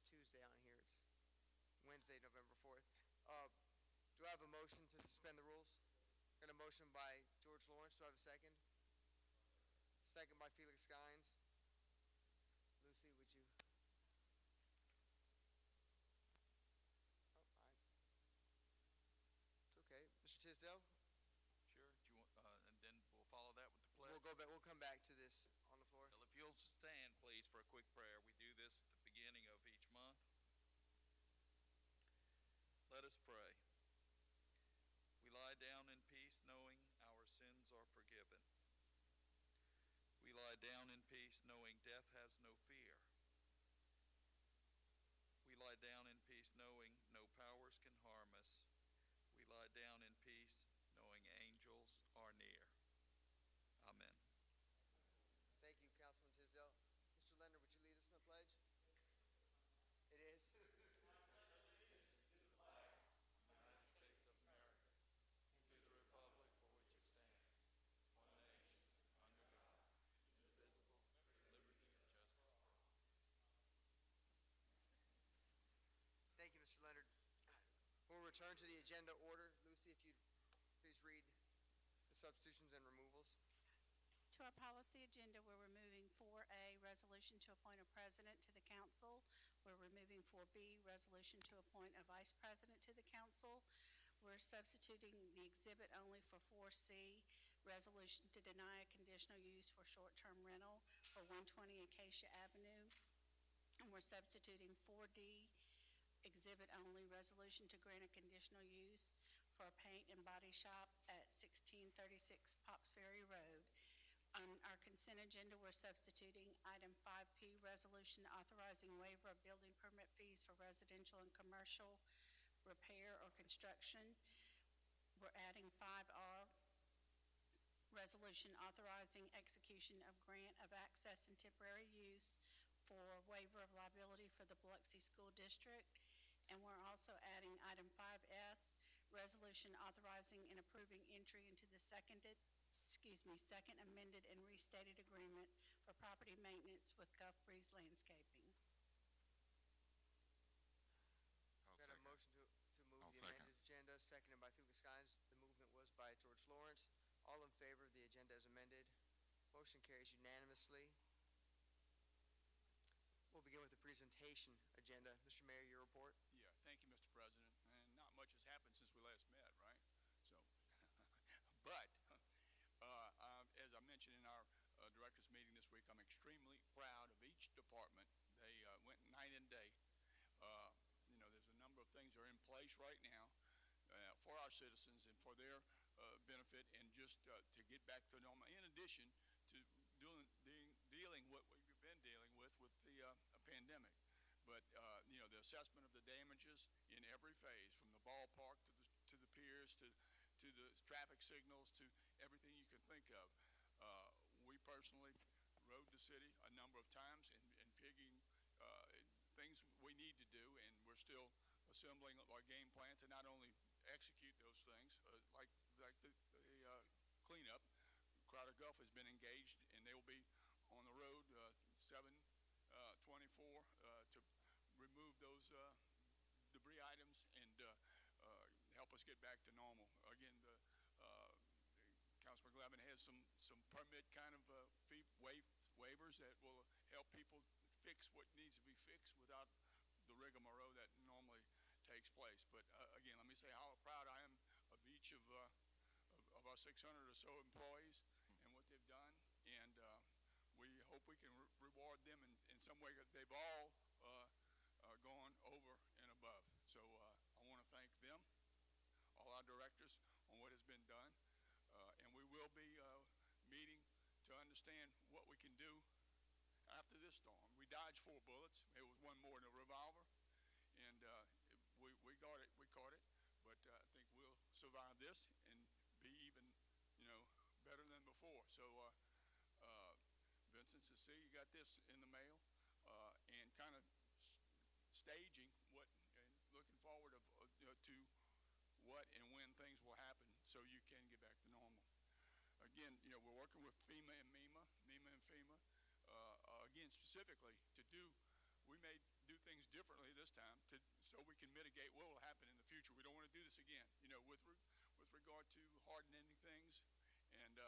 Tuesday on here. It's Wednesday, November 4th. Do I have a motion to suspend the rules? Got a motion by George Lawrence. Do I have a second? Second by Felix Skynes. Lucy, would you? Oh, all right. It's okay. Mr. Tisdale? Sure. Do you want, and then we'll follow that with the pledge. We'll go back. We'll come back to this on the floor. Well, if you'll stand, please, for a quick prayer. We do this at the beginning of each month. Let us pray. We lie down in peace, knowing our sins are forgiven. We lie down in peace, knowing death has no fear. We lie down in peace, knowing no powers can harm us. We lie down in peace, knowing angels are near. Amen. Thank you, Councilman Tisdale. Mr. Leonard, would you lead us in the pledge? It is. United States of America, to the republic for which it stands, one nation, under God, indivisible, with liberty and justice for all. Thank you, Mr. Leonard. We'll return to the agenda order. Lucy, if you'd please read the substitutions and removals. To our policy agenda, we're removing 4A, resolution to appoint a president to the council. We're removing 4B, resolution to appoint a vice president to the council. We're substituting the exhibit only for 4C, resolution to deny a conditional use for short-term rental for 120 Acacia Avenue. And we're substituting 4D, exhibit only, resolution to grant a conditional use for a paint and body shop at 1636 Pops Ferry Road. On our consent agenda, we're substituting item 5P, resolution authorizing waiver of building permit fees for residential and commercial repair or construction. We're adding 5R, resolution authorizing execution of grant of access and temporary use for waiver of liability for the Biloxi School District. And we're also adding item 5S, resolution authorizing and approving entry into the second amended and restated agreement for property maintenance with Gulf Breeze Landscaping. Got a motion to move the amended agenda, seconded by Felix Skynes. The movement was by George Lawrence. All in favor of the agenda as amended. Motion carries unanimously. We'll begin with the presentation agenda. Mr. Mayor, your report. Yeah, thank you, Mr. President. And not much has happened since we last met, right? So, but as I mentioned in our directors meeting this week, I'm extremely proud of each department. They went night and day. There's a number of things that are in place right now for our citizens and for their benefit, and just to get back to normal. In addition to dealing what we've been dealing with the pandemic, but the assessment of the damages in every phase, from the ballpark to the piers to the traffic signals to everything you can think of. We personally rode the city a number of times and figuring things we need to do, and we're still assembling our game plan to not only execute those things, like the cleanup. Crowder Gulf has been engaged, and they will be on the road 7/24 to remove those debris items and help us get back to normal. Again, Councilman Glevin has some permit kind of fee waivers that will help people fix what needs to be fixed without the rigmarole that normally takes place. But again, let me say how proud I am of each of our 600 or so employees and what they've done, and we hope we can reward them in some way. They've all gone over and above. So I want to thank them, all our directors, on what has been done, and we will be meeting to understand what we can do after this storm. We dodged 4 bullets. It was one more than a revolver, and we got it. We caught it, but I think we'll survive this and be even, better than before. So, Vincent, you got this in the mail, and kind of staging what and looking forward to what and when things will happen, so you can get back to normal. Again, we're working with FEMA and MEMA and FEMA. Again, specifically we may do things differently this time so we can mitigate what will happen in the future. We don't want to do this again, with regard to hardening things, and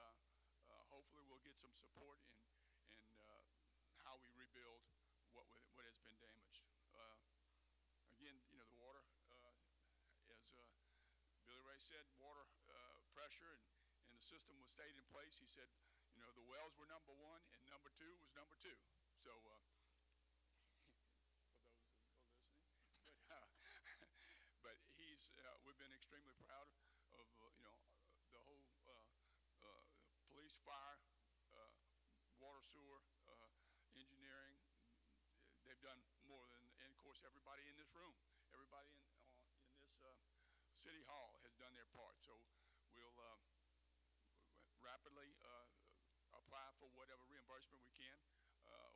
hopefully we'll get some support in how we rebuild what has been damaged. Again, the water, as Billy Ray said, water pressure and the system was stayed in place. He said, the wells were number one and number two was number two. So, for those who are listening, but we've been extremely proud of, the whole police, fire, water, sewer, engineering. They've done more than, and of course, everybody in this room, everybody in this City Hall has done their part. So we'll rapidly apply for whatever reimbursement we can.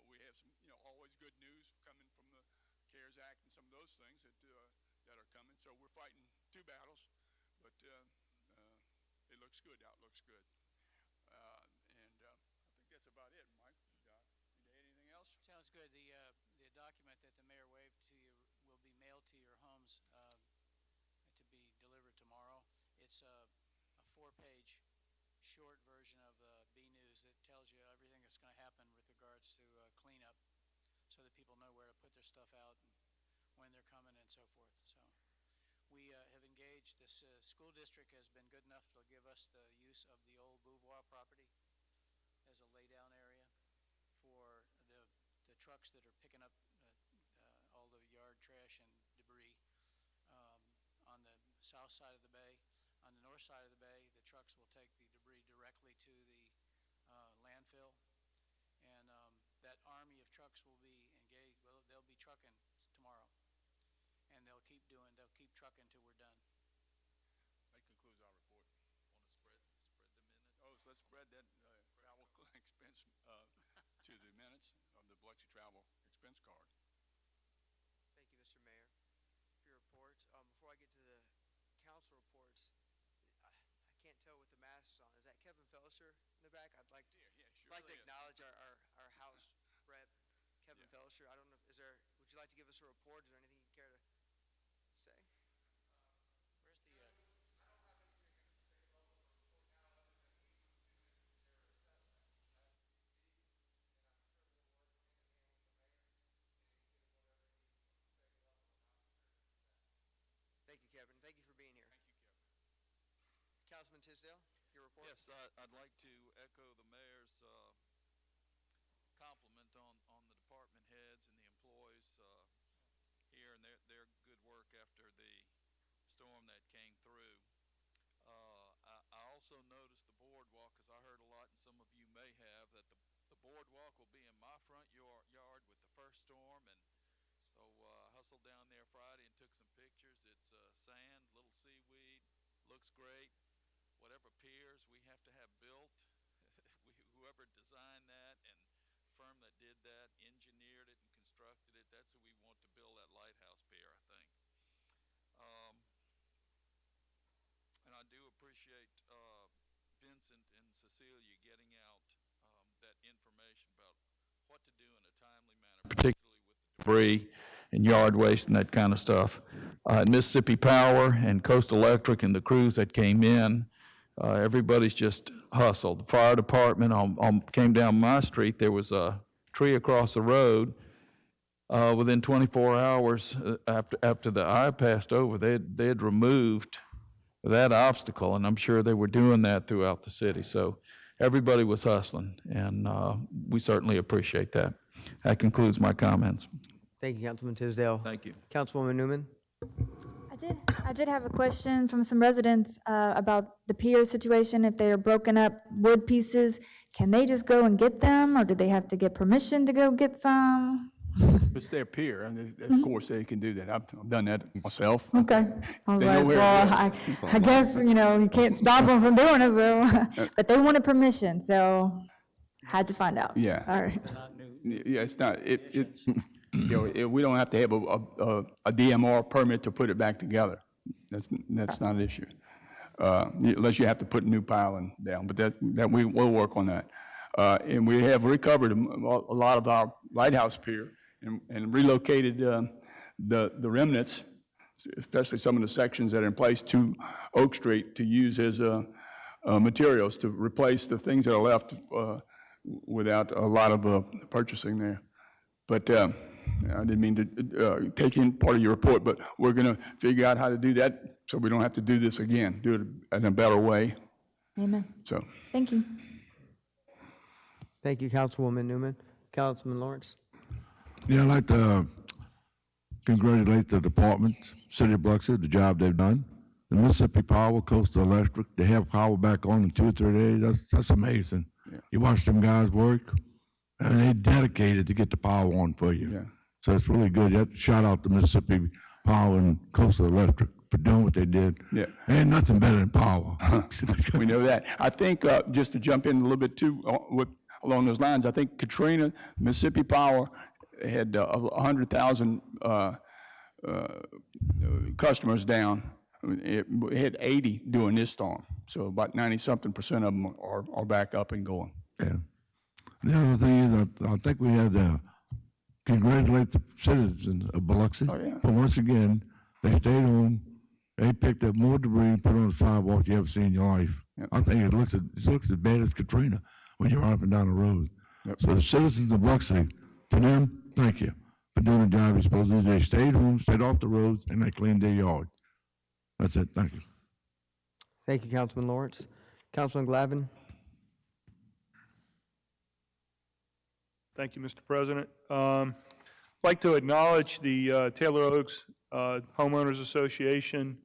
We have some, always good news coming from the CARES Act and some of those things that are coming. So we're fighting two battles, but it looks good. Looks good. And I think that's about it, Mike. Anything else? Sounds good. The document that the mayor waved to you will be mailed to your homes to be delivered tomorrow. It's a 4-page short version of the B News that tells you everything that's going to happen with regards to cleanup, so that people know where to put their stuff out and when they're coming and so forth. So we have engaged, this school district has been good enough to give us the use of the old Beauvoir property as a laydown area for the trucks that are picking up all the yard trash and debris on the south side of the bay. On the north side of the bay, the trucks will take the debris directly to the landfill, and that army of trucks will be engaged. Well, they'll be trucking tomorrow, and they'll keep trucking till we're done. That concludes our report. Want to spread the minutes? Oh, so let's spread that travel expense to the minutes of the Biloxi travel expense card. Thank you, Mr. Mayor, for your report. Before I get to the council reports, I can't tell with the masks on. Is that Kevin Felsher in the back? I'd like to, Sure like to is. acknowledge our House Rep, Kevin Felsher. I don't know, would you like to give us a report? Is there anything you care to say? Where's the Thank you, Kevin. Thank you for being here. Thank you, Kevin. Councilman Tisdale, your report? Yes, I'd like to echo the mayor's compliment on the department heads and the employees here and their good work after the storm that came through. I also noticed the boardwalk, because I heard a lot, and some of you may have, that the boardwalk will be in my front yard with the first storm, and so I hustled down there Friday and took some pictures. It's sand, little seaweed, looks great. Whatever piers we have to have built, whoever designed that and the firm that did that, engineered it and constructed it, that's who we want to build that lighthouse pier, I think. And I do appreciate Vincent and Cecilia getting out that information about what to do in a timely manner, particularly with the debris and yard waste and that kind of stuff. Mississippi Power and Coastal Electric and the crews that came in, everybody's just hustled. The fire department came down my street. There was a tree across the road. Within 24 hours after the eye passed over, they had removed that obstacle, and I'm sure they were doing that throughout the city. So everybody was hustling, and we certainly appreciate that. That concludes my comments. Thank you, Councilman Tisdale. Thank you. Councilwoman Newman? I did have a question from some residents about the pier situation. If they are broken up wood pieces, can they just go and get them, or do they have to get permission to go get some? It's their pier, and of course they can do that. I've done that myself. Okay. I was They know like, where it well, is. I guess, you can't stop them from doing it, so, but they wanted permission, so had to find out. Yeah. All right. Yeah, it's not, we don't have to have a DMR permit to put it back together. That's not an issue. Unless you have to put a new piling down, but that we'll work on that. And we have recovered a lot of our lighthouse pier and relocated the remnants, especially some of the sections that are in place to Oak Street, to use as materials to replace the things that are left without a lot of purchasing there. But I didn't mean to take in part of your report, but we're going to figure out how to do that so we don't have to do this again, do it in a better way. Amen. So, Thank you. Thank you, Councilwoman Newman. Councilman Lawrence? Yeah, I'd like to congratulate the department, City of Biloxi, the job they've done. The Mississippi Power, Coastal Electric, they have power back on in 2 or 3 days. That's amazing. Yeah. You watch them guys work, and they dedicated to get the power on for you. Yeah. So it's really good. You have to shout out to Mississippi Power and Coastal Electric for doing what they did. Yeah. Ain't nothing better than power. we know that. I think, just to jump in a little bit too, along those lines, I think Katrina, Mississippi Power had 100,000 customers down. It had 80 during this storm, so about 90-something% of them are back up and going. Yeah. The other thing is, I think we had to congratulate the citizens of Biloxi. Oh, yeah. But once again, they stayed home. They picked up more debris and put on the sidewalk you ever seen in your life. Yep. I think it looks as bad as Katrina when you're up and down the road. Yep. So the citizens of Biloxi, to them, thank you for doing the job you're supposed to do. They stayed home, stayed off the roads, and they cleaned their yard. That's it. Thank you. Thank you, Councilman Lawrence. Councilman Glavin? Thank you, Mr. President. I'd like to acknowledge the Taylor Oaks Homeowners Association.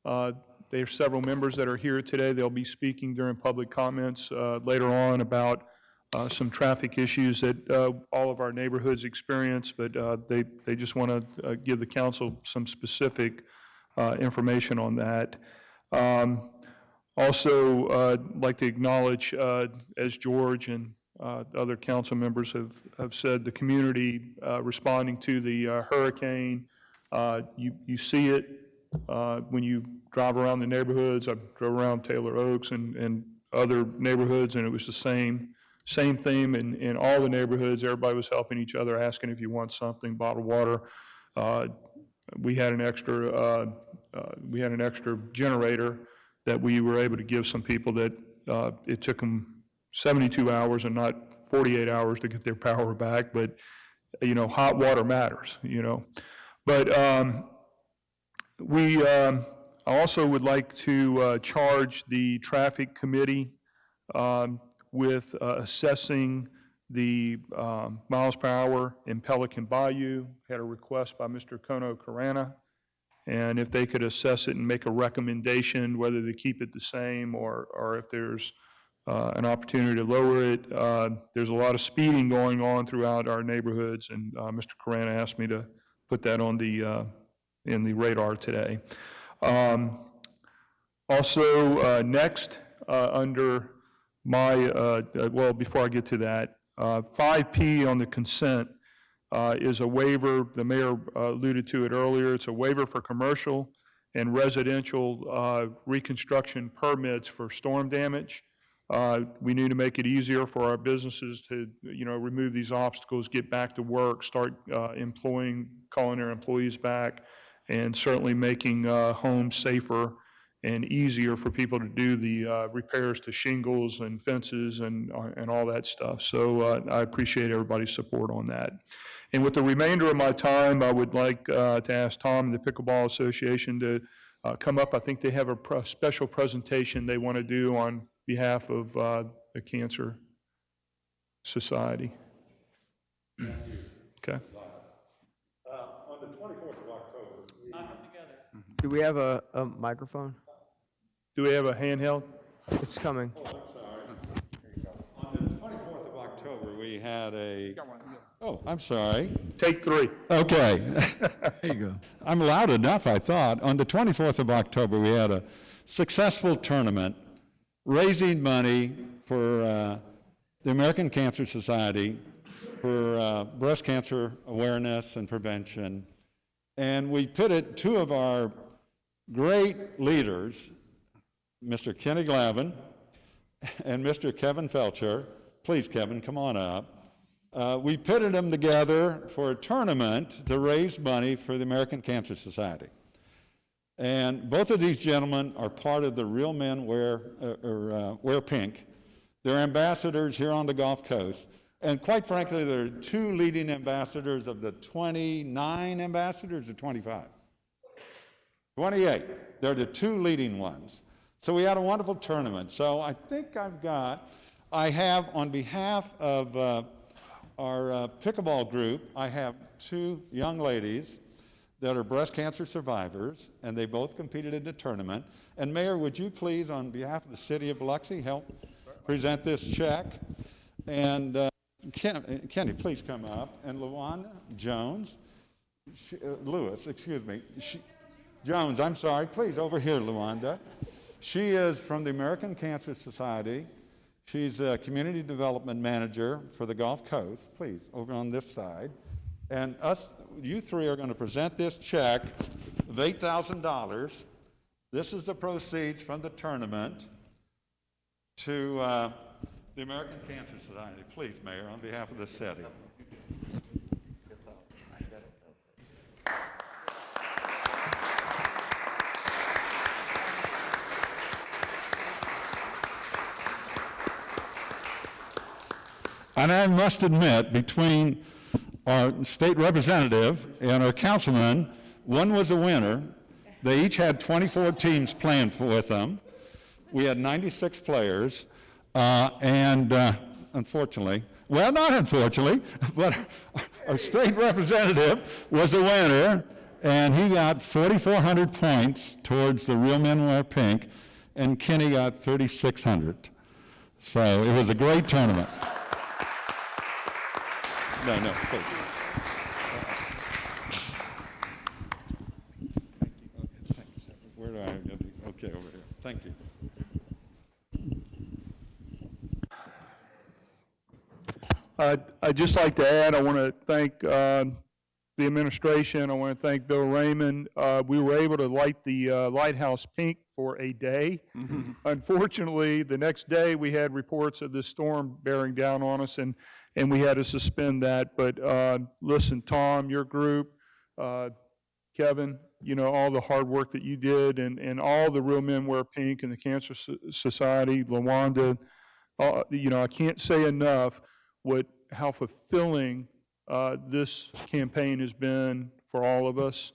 There are several members that are here today. They'll be speaking during public comments later on about some traffic issues that all of our neighborhoods experience, but they just want to give the council some specific information on that. Also, I'd like to acknowledge, as George and other council members have said, the community responding to the hurricane. You see it when you drive around the neighborhoods. I drove around Taylor Oaks and other neighborhoods, and it was the same theme in all the neighborhoods. Everybody was helping each other, asking if you want something, bottled water. We had an extra generator that we were able to give some people that it took them 72 hours and not 48 hours to get their power back, but hot water matters, But I also would like to charge the traffic committee with assessing the miles per hour in Pelican Bayou. Had a request by Mr. Kono Karana, and if they could assess it and make a recommendation whether to keep it the same or if there's an opportunity to lower it. There's a lot of speeding going on throughout our neighborhoods, and Mr. Karana asked me to put that on the in the radar today. Also, next, under my, well, before I get to that, 5P on the consent is a waiver. The mayor alluded to it earlier. It's a waiver for commercial and residential reconstruction permits for storm damage. We need to make it easier for our businesses to, remove these obstacles, get back to work, start calling their employees back, and certainly making homes safer and easier for people to do the repairs to shingles and fences and all that stuff. So I appreciate everybody's support on that. And with the remainder of my time, I would like to ask Tom and the Pickleball Association to come up. I think they have a special presentation they want to do on behalf of the Cancer Society. Okay. On the 24th of October. Knock them together. Do we have a microphone? Do we have a handheld? It's coming. Oh, I'm sorry. On the 24th of October, we had a, oh, I'm sorry. Take 3. Okay. There you go. I'm loud enough, I thought. On the 24th of October, we had a successful tournament raising money for the American Cancer Society for breast cancer awareness and prevention. And we pitted 2 of our great leaders, Mr. Kenny Glavin and Mr. Kevin Felcher. Please, Kevin, come on up. We pitted them together for a tournament to raise money for the American Cancer Society. And both of these gentlemen are part of the Real Men Wear Pink. They're ambassadors here on the Gulf Coast. And quite frankly, they're two leading ambassadors of the 29 ambassadors or 25? 28. They're the two leading ones. So we had a wonderful tournament. So I think I have on behalf of our pickleball group, I have two young ladies that are breast cancer survivors, and they both competed in the tournament. And Mayor, would you please, on behalf of the city of Biloxi, help present this check? And Kenny, please come up. And LaWanda Jones, Jones, I'm sorry, please, over here, LaWanda. She is from the American Cancer Society. She's a community development manager for the Gulf Coast. Please, over on this side. And you three are going to present this check of $8,000. This is the proceeds from the tournament to the American Cancer Society. Please, Mayor, on behalf of the city. And I must admit, between our state representative and our councilman, one was a winner. They each had 24 teams playing with them. We had 96 players, and unfortunately, well, not unfortunately, but our state representative was a winner, and he got 4,400 points towards the Real Men Wear Pink, and Kenny got 3,600. So it was a great tournament. No, please. Where do I get the, okay, over here. Thank you. I'd just like to add, I want to thank the administration. I want to thank Bill Raymond. We were able to light the lighthouse pink for a day. Unfortunately, the next day we had reports of this storm bearing down on us, and we had to suspend that. But listen, Tom, your group, Kevin, you know, all the hard work that you did, and all the Real Men Wear Pink and the Cancer Society, LaWanda, you know, I can't say enough how fulfilling this campaign has been for all of us.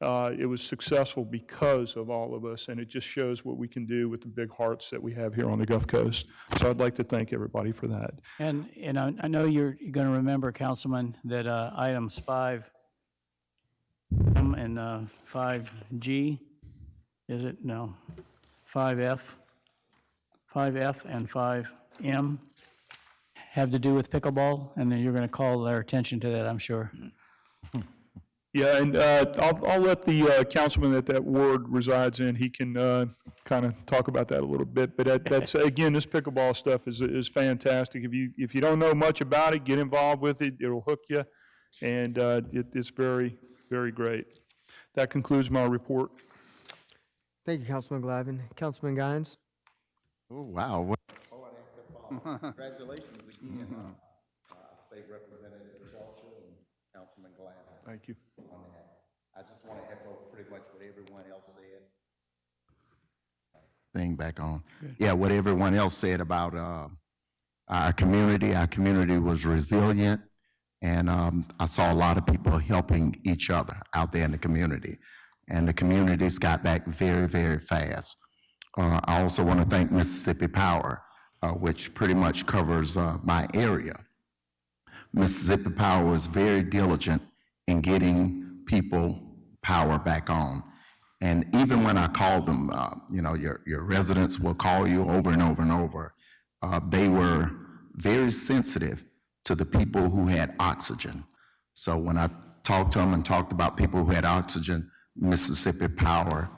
It was successful because of all of us, and it just shows what we can do with the big hearts that we have here on the Gulf Coast. So I'd like to thank everybody for that. And I know you're going to remember, Councilman, that items 5M and 5G, is it? No, 5F and 5M have to do with pickleball, and then you're going to call their attention to that, I'm sure. Yeah, and I'll let the councilman that ward resides in, he can kind of talk about that a little bit. But that's, again, this pickleball stuff is fantastic. If you don't know much about it, get involved with it. It'll hook you, and it's very, very great. That concludes my report. Thank you, Councilman Glavin. Councilman Guines? Oh, wow. Congratulations again, State Representative Shelter and Councilman Glavin. Thank you. On that. I just want to echo pretty much what everyone else said. Thing back on. Good. Yeah, what everyone else said about our community. Our community was resilient, and I saw a lot of people helping each other out there in the community, and the communities got back very, very fast. I also want to thank Mississippi Power, which pretty much covers my area. Mississippi Power was very diligent in getting people power back on. And even when I called them, you know, your residents will call you over and over and over. They were very sensitive to the people who had oxygen. So when I talked to them and talked about people who had oxygen, Mississippi Power,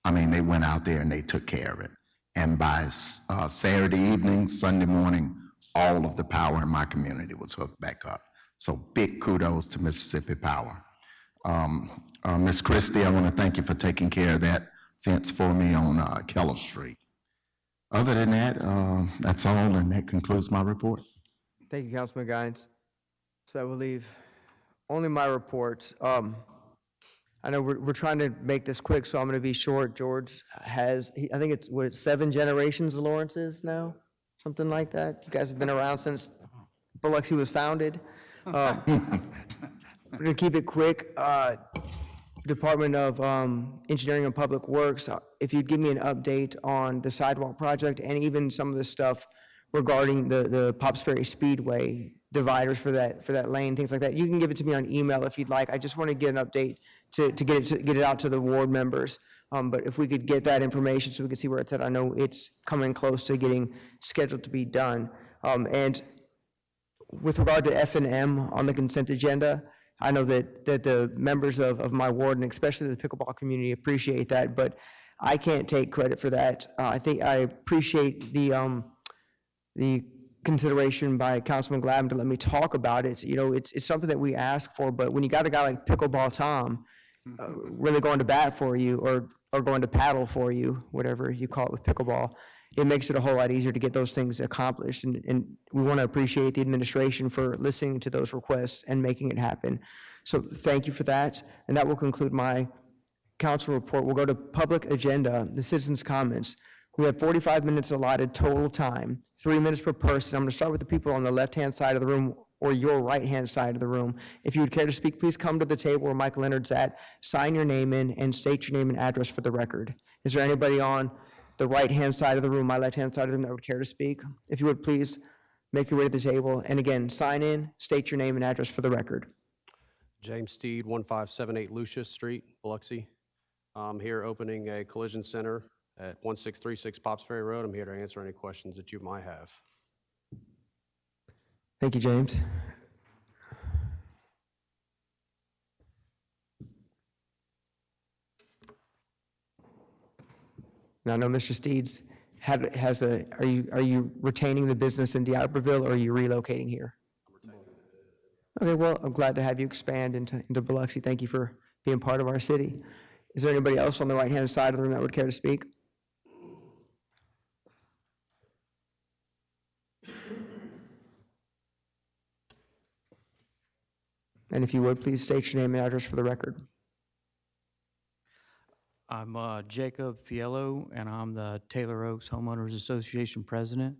I mean, they went out there and they took care of it. And by Saturday evening, Sunday morning, all of the power in my community was hooked back up. So big kudos to Mississippi Power. Ms. Christie, I want to thank you for taking care of that fence for me on Keller Street. Other than that, that's all, and that concludes my report. Thank you, Councilman Guines. So that will leave only my report. I know we're trying to make this quick, so I'm going to be short. George has, I think it's 7 generations of Lawrence's now, something like that. You guys have been around since Biloxi was founded. We're going to keep it quick. Department of Engineering and Public Works, if you'd give me an update on the sidewalk project and even some of the stuff regarding the Pops Ferry Speedway dividers for that lane, things like that. You can give it to me on email if you'd like. I just want to get an update to get it out to the ward members. But if we could get that information so we could see where it's at, I know it's coming close to getting scheduled to be done. And with regard to F&M on the consent agenda, I know that the members of my ward, and especially the pickleball community, appreciate that, but I can't take credit for that. I think I appreciate the consideration by Councilman Glavin to let me talk about it. You know, it's something that we ask for, but when you got a guy like Pickleball Tom really going to bat for you or going to paddle for you, whatever you call it with pickleball, it makes it a whole lot easier to get those things accomplished. And we want to appreciate the administration for listening to those requests and making it happen. So thank you for that. And that will conclude my council report. We'll go to public agenda, the citizens' comments. We have 45 minutes allotted total time, 3 minutes per person. I'm going to start with the people on the left-hand side of the room or your right-hand side of the room. If you would care to speak, please come to the table where Mike Leonard's at, sign your name in, and state your name and address for the record. Is there anybody on the right-hand side of the room, my left-hand side of the room, that would care to speak? If you would please make your way to the table, and again, sign in, state your name and address for the record. James Steed, 1578 Lucius Street, Biloxi. I'm here opening a collision center at 1636 Pops Ferry Road. I'm here to answer any questions that you might have. Thank you, James. Now, I know Mr. Steeds are you retaining the business in D'Iberville, or are you relocating here? Okay, well, I'm glad to have you expand into Biloxi. Thank you for being part of our city. Is there anybody else on the right-hand side of the room that would care to speak? And if you would, please state your name and address for the record. I'm Jacob Fiello, and I'm the Taylor Oaks Homeowners Association president,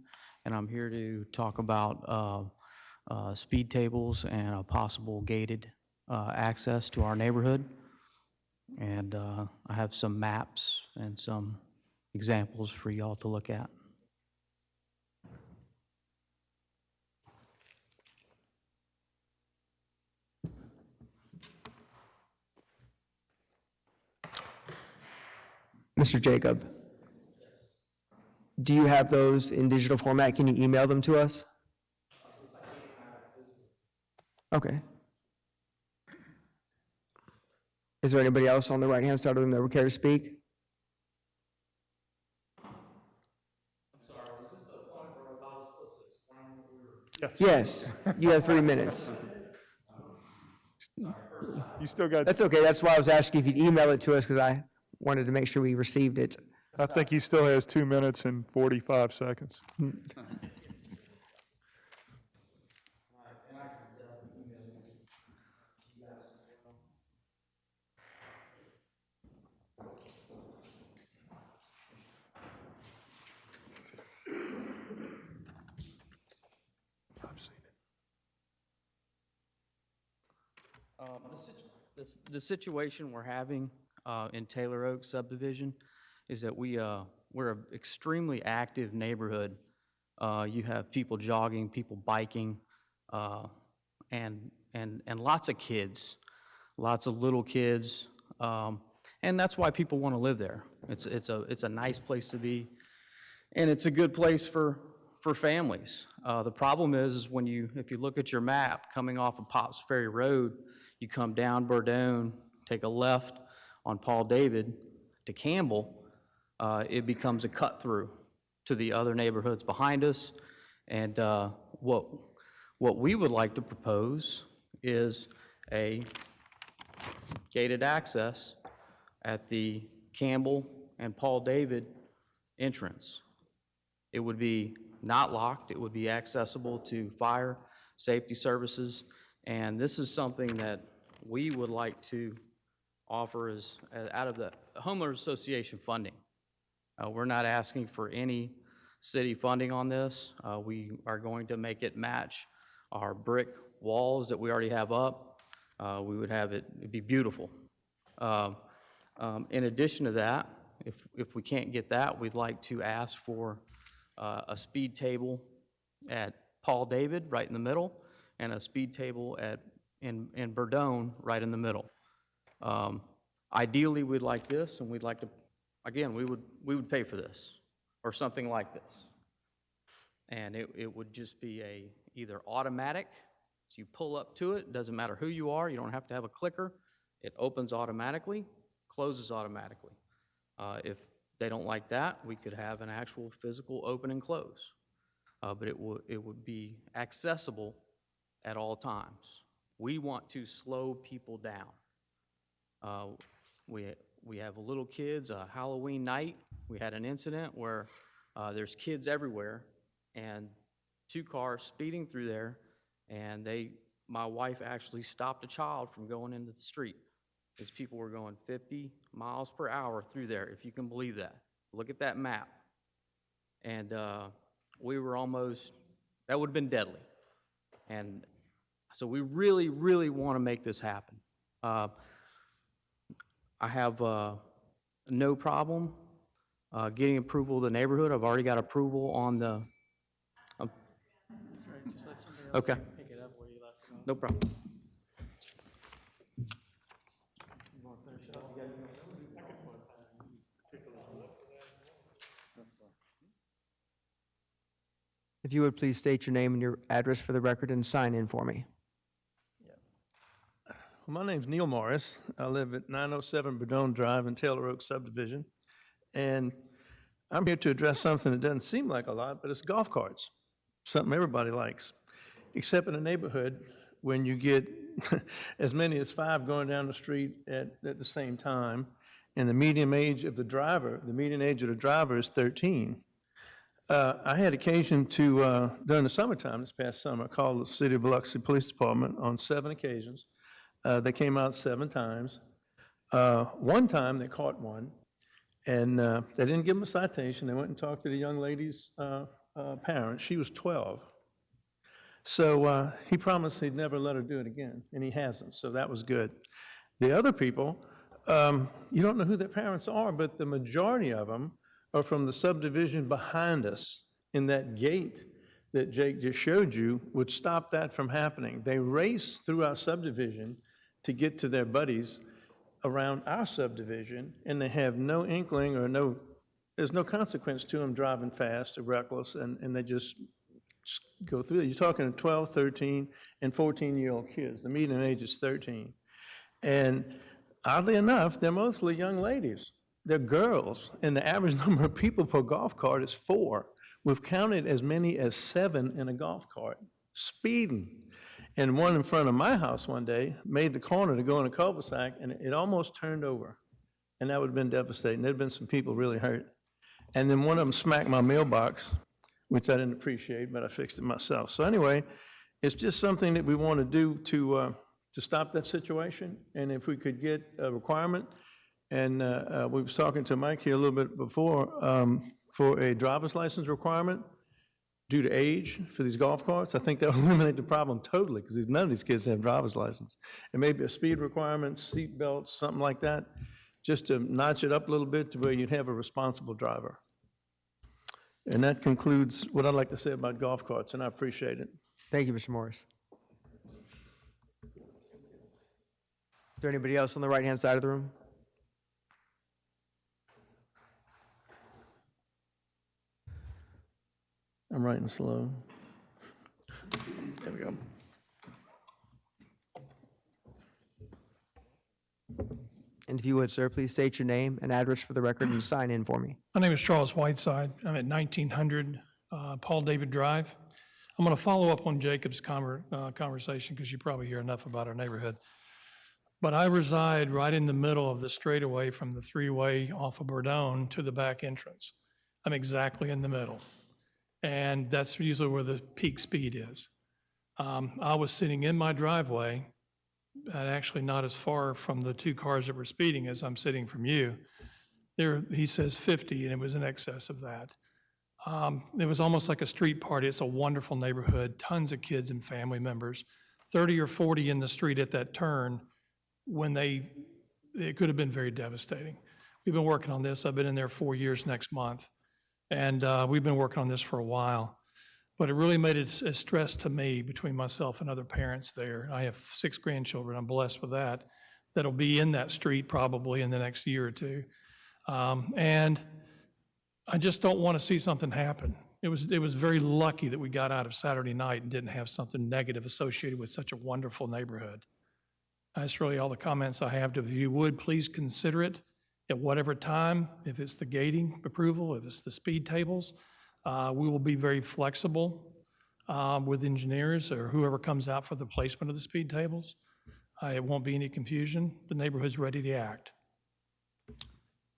and I'm here to talk about speed tables and a possible gated access to our neighborhood. And I have some maps and some examples for y'all to look at. Mr. Jacob, do you have those in digital format? Can you email them to us? Okay. Is there anybody else on the right-hand side of the room that would care to speak? I'm sorry, is this the point where I was supposed to explain what we were... Yes, you have 3 minutes. You still got, That's okay, that's why I was asking if you'd email it to us, because I wanted to make sure we received it. I think he still has 2 minutes and 45 seconds. The situation we're having in Taylor Oaks subdivision is that we're an extremely active neighborhood. You have people jogging, people biking, and lots of kids, lots of little kids, and that's why people want to live there. It's a nice place to be, and it's a good place for families. The problem is if you look at your map coming off of Pops Ferry Road, you come down Burdone, take a left on Paul David to Campbell, it becomes a cut through to the other neighborhoods behind us. And what we would like to propose is a gated access at the Campbell and Paul David entrance. It would be not locked. It would be accessible to fire, safety services, And this is something that we would like to offer as out of the homeowners association funding. We're not asking for any city funding on this. We are going to make it match our brick walls that we already have up. We would have it'd be beautiful. In addition to that, if we can't get that, we'd like to ask for a speed table at Paul David, right in the middle, and a speed table in Berdone, right in the middle. Ideally, we'd like this, and we'd like to, again, we would pay for this, or something like this. And it would just be either automatic, so you pull up to it, doesn't matter who you are, you don't have to have a clicker. It opens automatically, closes automatically. If they don't like that, we could have an actual physical open and close. But it would be accessible at all times. We want to slow people down. We have little kids, Halloween night, we had an incident where there's kids everywhere and 2 cars speeding through there, and my wife actually stopped a child from going into the street as people were going 50 miles per hour through there, if you can believe that. Look at that map. And we were almost, that would have been deadly. And so we really, really want to make this happen. I have no problem getting approval of the neighborhood. I've already got approval on the, okay. Pick it up where you left it off. No problem. If you would please state your name and your address for the record and sign in for me. Well, my name's Neil Morris. I live at 907 Berdone Drive in Taylor Oak subdivision. And I'm here to address something that doesn't seem like a lot, but it's golf carts, something everybody likes. Except in a neighborhood, when you get as many as 5 going down the street at the same time, and the median age of the driver is 13. I had occasion to, during the summertime this past summer, call the City of Biloxi Police Department on 7 occasions. They came out 7 times. One time they caught one, and they didn't give him a citation. They went and talked to the young lady's parents. She was 12. So he promised he'd never let her do it again, and he hasn't, so that was good. The other people, you don't know who their parents are, but the majority of them are from the subdivision behind us. In that gate that Jake just showed you would stop that from happening. They race through our subdivision to get to their buddies around our subdivision, and they have no inkling or there's no consequence to them driving fast or reckless, and they just go through it. You're talking 12, 13, and 14-year-old kids. The median age is 13. And oddly enough, they're mostly young ladies. They're girls, and the average number of people per golf cart is 4. We've counted as many as 7 in a golf cart, speeding. And one in front of my house one day made the corner to go in a cul-de-sac, and it almost turned over. And that would have been devastating. There'd been some people really hurt. And then one of them smacked my mailbox, which I didn't appreciate, but I fixed it myself. So anyway, it's just something that we want to do to stop that situation. And if we could get a requirement, and we was talking to Mike here a little bit before, for a driver's license requirement due to age for these golf carts, I think that would eliminate the problem totally, because none of these kids have driver's license. And maybe a speed requirement, seat belts, something like that, just to notch it up a little bit to where you'd have a responsible driver. And that concludes what I'd like to say about golf carts, and I appreciate it. Thank you, Mr. Morris. Is there anybody else on the right-hand side of the room? I'm writing slow. There we go. And if you would, sir, please state your name and address for the record and sign in for me. My name is Charles Whiteside. I'm at 1900 Paul David Drive. I'm going to follow up on Jacob's conversation because you probably hear enough about our neighborhood. But I reside right in the middle of the straightaway from the 3-way off of Berdone to the back entrance. I'm exactly in the middle. And that's usually where the peak speed is. I was sitting in my driveway, and actually not as far from the two cars that were speeding as I'm sitting from you. There, he says 50, and it was in excess of that. It was almost like a street party. It's a wonderful neighborhood, tons of kids and family members. 30 or 40 in the street at that turn, it could have been very devastating. We've been working on this. I've been in there 4 years next month, and we've been working on this for a while. But it really made it a stress to me between myself and other parents there. I have 6 grandchildren. I'm blessed with that. That'll be in that street probably in the next year or two. And I just don't want to see something happen. It was very lucky that we got out of Saturday night and didn't have something negative associated with such a wonderful neighborhood. That's really all the comments I have. If you would, please consider it at whatever time, if it's the gating approval, if it's the speed tables. We will be very flexible with engineers or whoever comes out for the placement of the speed tables. It won't be any confusion. The neighborhood's ready to act.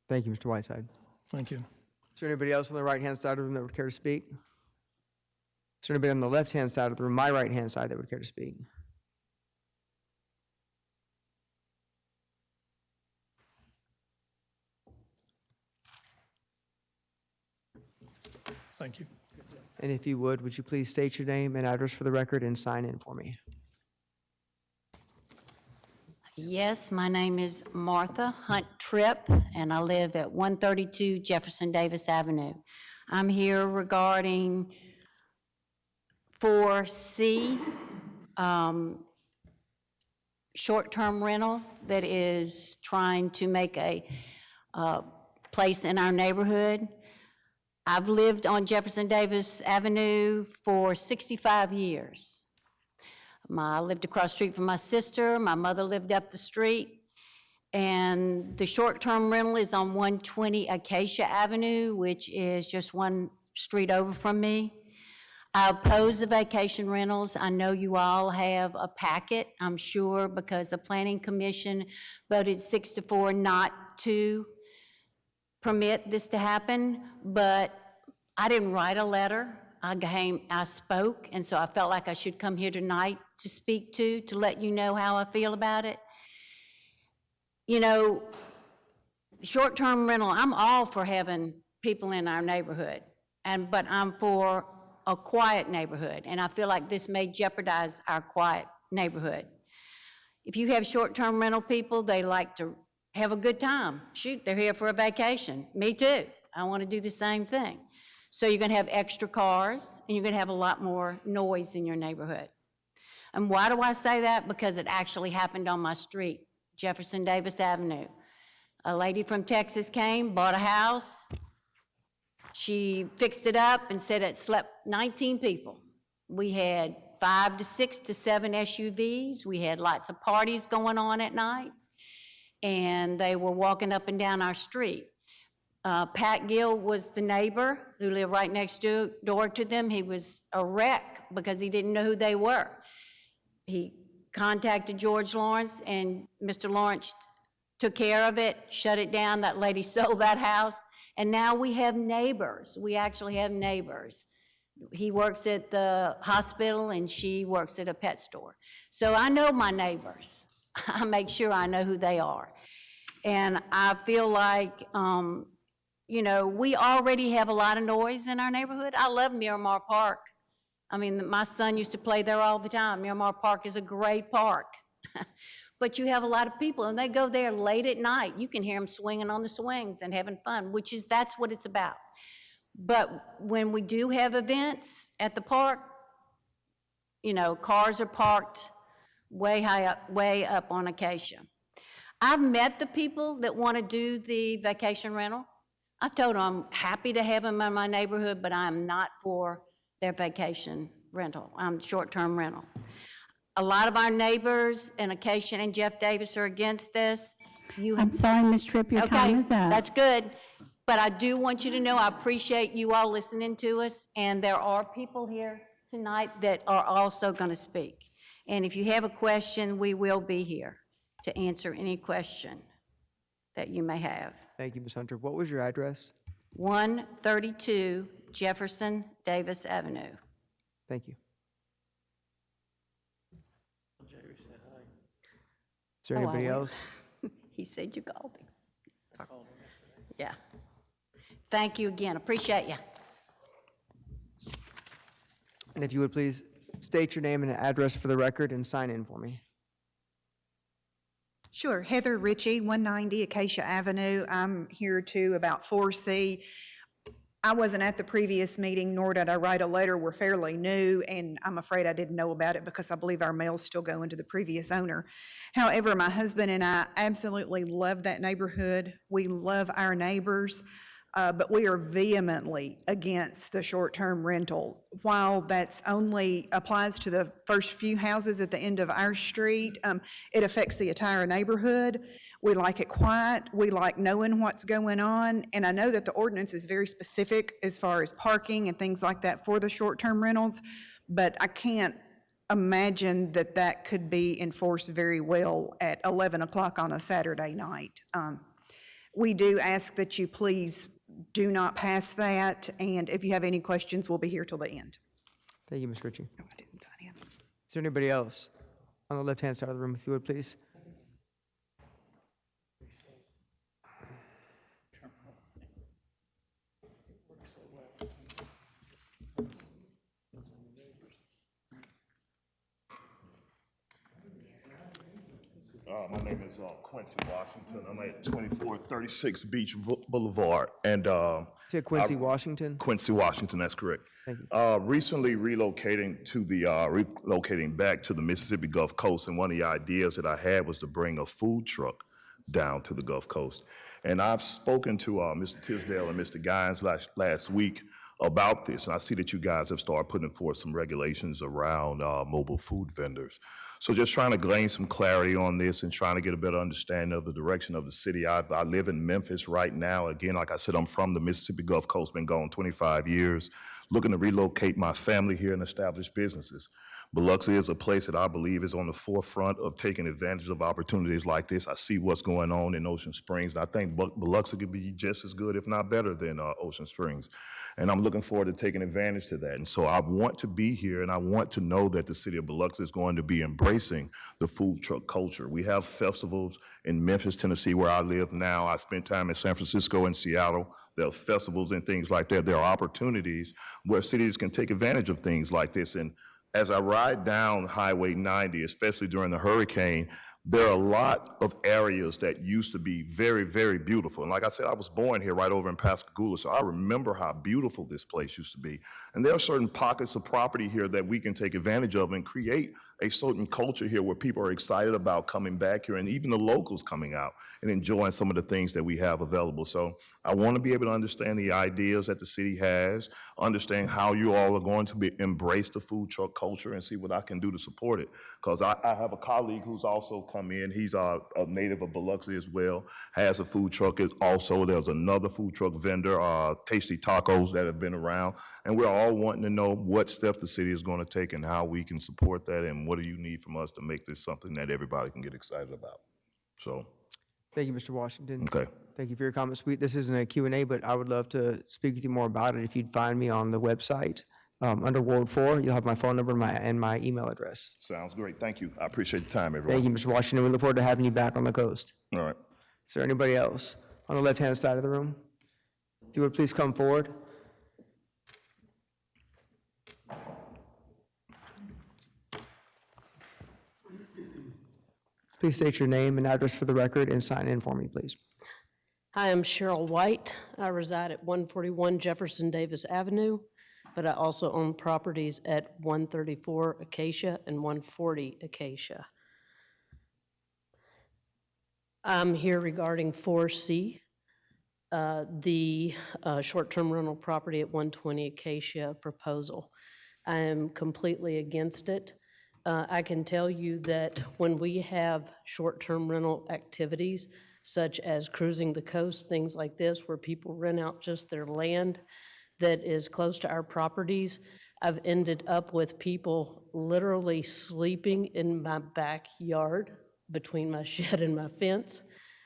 Thank you, Mr. Whiteside. Thank you. Is there anybody else on the right-hand side of the room that would care to speak? Is there anybody on the left-hand side of the room, my right-hand side, that would care to speak? Thank you. And if you would you please state your name and address for the record and sign in for me? Yes, my name is Martha Hunt Tripp, and I live at 132 Jefferson Davis Avenue. I'm here regarding 4C, short-term rental that is trying to make a place in our neighborhood. I've lived on Jefferson Davis Avenue for 65 years. I lived across the street from my sister. My mother lived up the street. And the short-term rental is on 120 Acacia Avenue, which is just one street over from me. I oppose the vacation rentals. I know you all have a packet, I'm sure, because the Planning Commission voted 6-4 not to permit this to happen, but I didn't write a letter. I spoke, and so I felt like I should come here tonight to speak to let you know how I feel about it. You know, short-term rental, I'm all for having people in our neighborhood, but I'm for a quiet neighborhood, and I feel like this may jeopardize our quiet neighborhood. If you have short-term rental people, they like to have a good time. Shoot, they're here for a vacation. Me too. I want to do the same thing. So you're going to have extra cars, and you're going to have a lot more noise in your neighborhood. And why do I say that? Because it actually happened on my street, Jefferson Davis Avenue. A lady from Texas came, bought a house. She fixed it up and said it slept 19 people. We had 5 to 6 to 7 SUVs. We had lots of parties going on at night, and they were walking up and down our street. Pat Gill was the neighbor who lived right next door to them. He was a wreck because he didn't know who they were. He contacted George Lawrence, and Mr. Lawrence took care of it, shut it down. That lady sold that house, and now we have neighbors. We actually have neighbors. He works at the hospital, and she works at a pet store. So I know my neighbors. I make sure I know who they are. And I feel like, you know, we already have a lot of noise in our neighborhood. I love Miramar Park. I mean, my son used to play there all the time. Miramar Park is a great park. But you have a lot of people, and they go there late at night. You can hear them swinging on the swings and having fun, that's what it's about. But when we do have events at the park, you know, cars are parked way up on Acacia. I've met the people that want to do the vacation rental. I've told them I'm happy to have them in my neighborhood, but I'm not for their vacation rental. I'm short-term rental. A lot of our neighbors in Acacia and Jeff Davis are against this. I'm sorry, Ms. Tripp, your time is up. That's good. But I do want you to know I appreciate you all listening to us, and there are people here tonight that are also going to speak. And if you have a question, we will be here to answer any question that you may have. Thank you, Ms. Hunter. What was your address? 132 Jefferson Davis Avenue. Thank you. there Oh, I anybody will. else? He said you called him. Yeah. Thank you again. Appreciate you. And if you would please state your name and address for the record and sign in for me. Sure. Heather Ritchie, 190 Acacia Avenue. I'm here too about 4C. I wasn't at the previous meeting, nor did I write a letter. We're fairly new, and I'm afraid I didn't know about it because I believe our mail's still going to the previous owner. However, my husband and I absolutely love that neighborhood. We love our neighbors, but we are vehemently against the short-term rental. While that's only applies to the first few houses at the end of our street, it affects the entire neighborhood. We like it quiet. We like knowing what's going on. And I know that the ordinance is very specific as far as parking and things like that for the short-term rentals, but I can't imagine that that could be enforced very well at 11 o'clock on a Saturday night. We do ask that you please do not pass that, and if you have any questions, we'll be here till the end. Thank you, Ms. Ritchie. Is there anybody else on the left-hand side of the room, if you would, please? My name is Quincy Washington. I'm at 2436 Beach Boulevard. And Is it Quincy Washington? Quincy Washington, that's correct. Thank you. Recently relocating back to the Mississippi Gulf Coast, and one of the ideas that I had was to bring a food truck down to the Gulf Coast. And I've spoken to Mr. Tisdale and Mr. Gines last week about this, and I see that you guys have started putting forth some regulations around mobile food vendors. So just trying to gain some clarity on this and trying to get a better understanding of the direction of the city. I live in Memphis right now. Again, like I said, I'm from the Mississippi Gulf Coast, been gone 25 years, looking to relocate my family here and establish businesses. Biloxi is a place that I believe is on the forefront of taking advantage of opportunities like this. I see what's going on in Ocean Springs. I think Biloxi could be just as good, if not better, than Ocean Springs. And I'm looking forward to taking advantage to that. And so I want to be here, and I want to know that the city of Biloxi is going to be embracing the food truck culture. We have festivals in Memphis, Tennessee, where I live now. I spent time in San Francisco and Seattle. There are festivals and things like that. There are opportunities where cities can take advantage of things like this. And as I ride down Highway 90, especially during the hurricane, there are a lot of areas that used to be very, very beautiful. And like I said, I was born here right over in Pascagoula, so I remember how beautiful this place used to be. And there are certain pockets of property here that we can take advantage of and create a certain culture here where people are excited about coming back here, and even the locals coming out and enjoying some of the things that we have available. So I want to be able to understand the ideas that the city has, understand how you all are going to embrace the food truck culture, and see what I can do to support it. Because I have a colleague who's also come in. He's a native of Biloxi as well, has a food truck also. There's another food truck vendor, Tasty Tacos, that have been around. And we're all wanting to know what steps the city is going to take and how we can support that, and what do you need from us to make this something that everybody can get excited about. So. Thank you, Mr. Washington. Okay. Thank you for your comments. This isn't a Q&A, but I would love to speak with you more about it. If you'd find me on the website, under Ward 4, you'll have my phone number and my email address. Sounds great. Thank you. I appreciate the time, everyone. Thank you, Mr. Washington. We look forward to having you back on the coast. All right. Is there anybody else on the left-hand side of the room? If you would please come forward. Please state your name and address for the record and sign in for me, please. Hi, I'm Cheryl White. I reside at 141 Jefferson Davis Avenue, but I also own properties at 134 Acacia and 140 Acacia. I'm here regarding 4C, the short-term rental property at 120 Acacia proposal. I am completely against it. I can tell you that when we have short-term rental activities, such as cruising the coast, things like this, where people rent out just their land that is close to our properties, I've ended up with people literally sleeping in my backyard between my shed and my fence.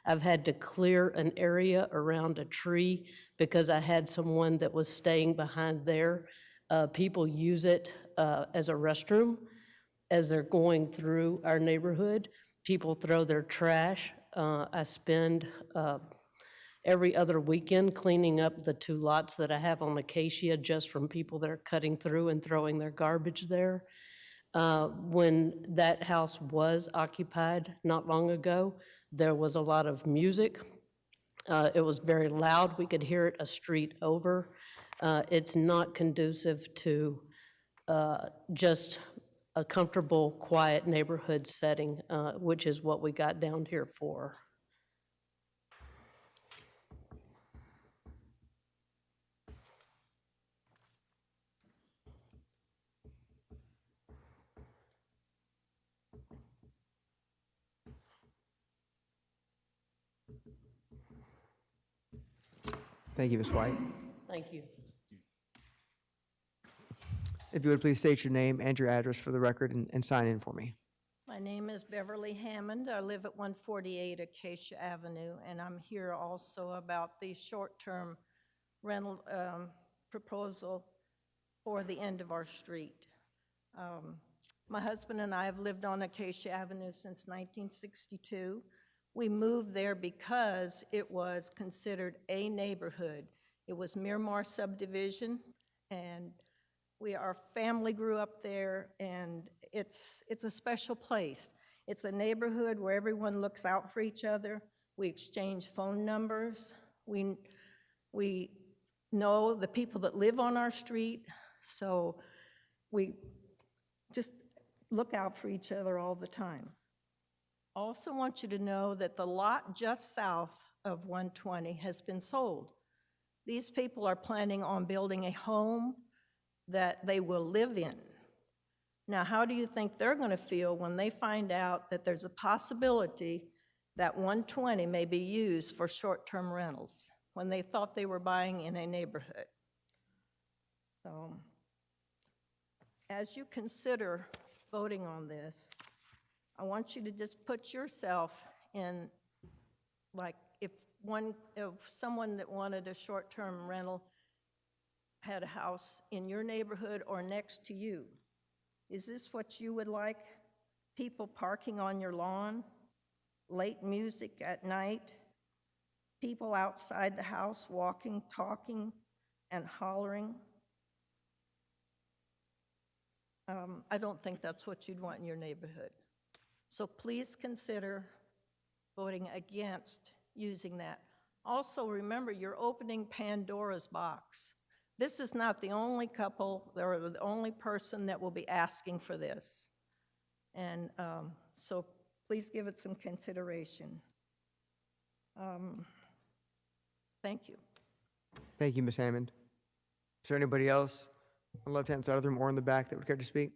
I've had to clear an area around a tree because I had someone that was staying behind there. People use it as a restroom as they're going through our neighborhood. people throw their trash. I spend every other weekend cleaning up the 2 lots that I have on Acacia just from people that are cutting through and throwing their garbage there. When that house was occupied not long ago, there was a lot of music. It was very loud. We could hear it a street over. It's not conducive to just a comfortable, quiet neighborhood setting, which is what we got down here for. Thank you, Ms. White. Thank you. If you would please state your name and your address for the record and sign in for me. My name is Beverly Hammond. I live at 148 Acacia Avenue, and I'm here also about the short-term rental proposal for the end of our street. My husband and I have lived on Acacia Avenue since 1962. We moved there because it was considered a neighborhood. It was Miramar subdivision, and our family grew up there, and it's a special place. It's a neighborhood where everyone looks out for each other. We exchange phone numbers. We know the people that live on our street, so we just look out for each other all the time. I also want you to know that the lot just south of 120 has been sold. These people are planning on building a home that they will live in. Now, how do you think they're going to feel when they find out that there's a possibility that 120 may be used for short-term rentals when they thought they were buying in a neighborhood? So, as you consider voting on this, I want you to just put yourself in, like, if someone that wanted a short-term rental had a house in your neighborhood or next to you, is this what you would like? People parking on your lawn, late music at night, people outside the house walking, talking, and hollering? I don't think that's what you'd want in your neighborhood. So please consider voting against using that. Also, remember, you're opening Pandora's box. This is not the only couple or the only person that will be asking for this. And so please give it some consideration. Thank you. Thank you, Ms. Hammond. Is there anybody else on the left-hand side of the room or in the back that would care to speak?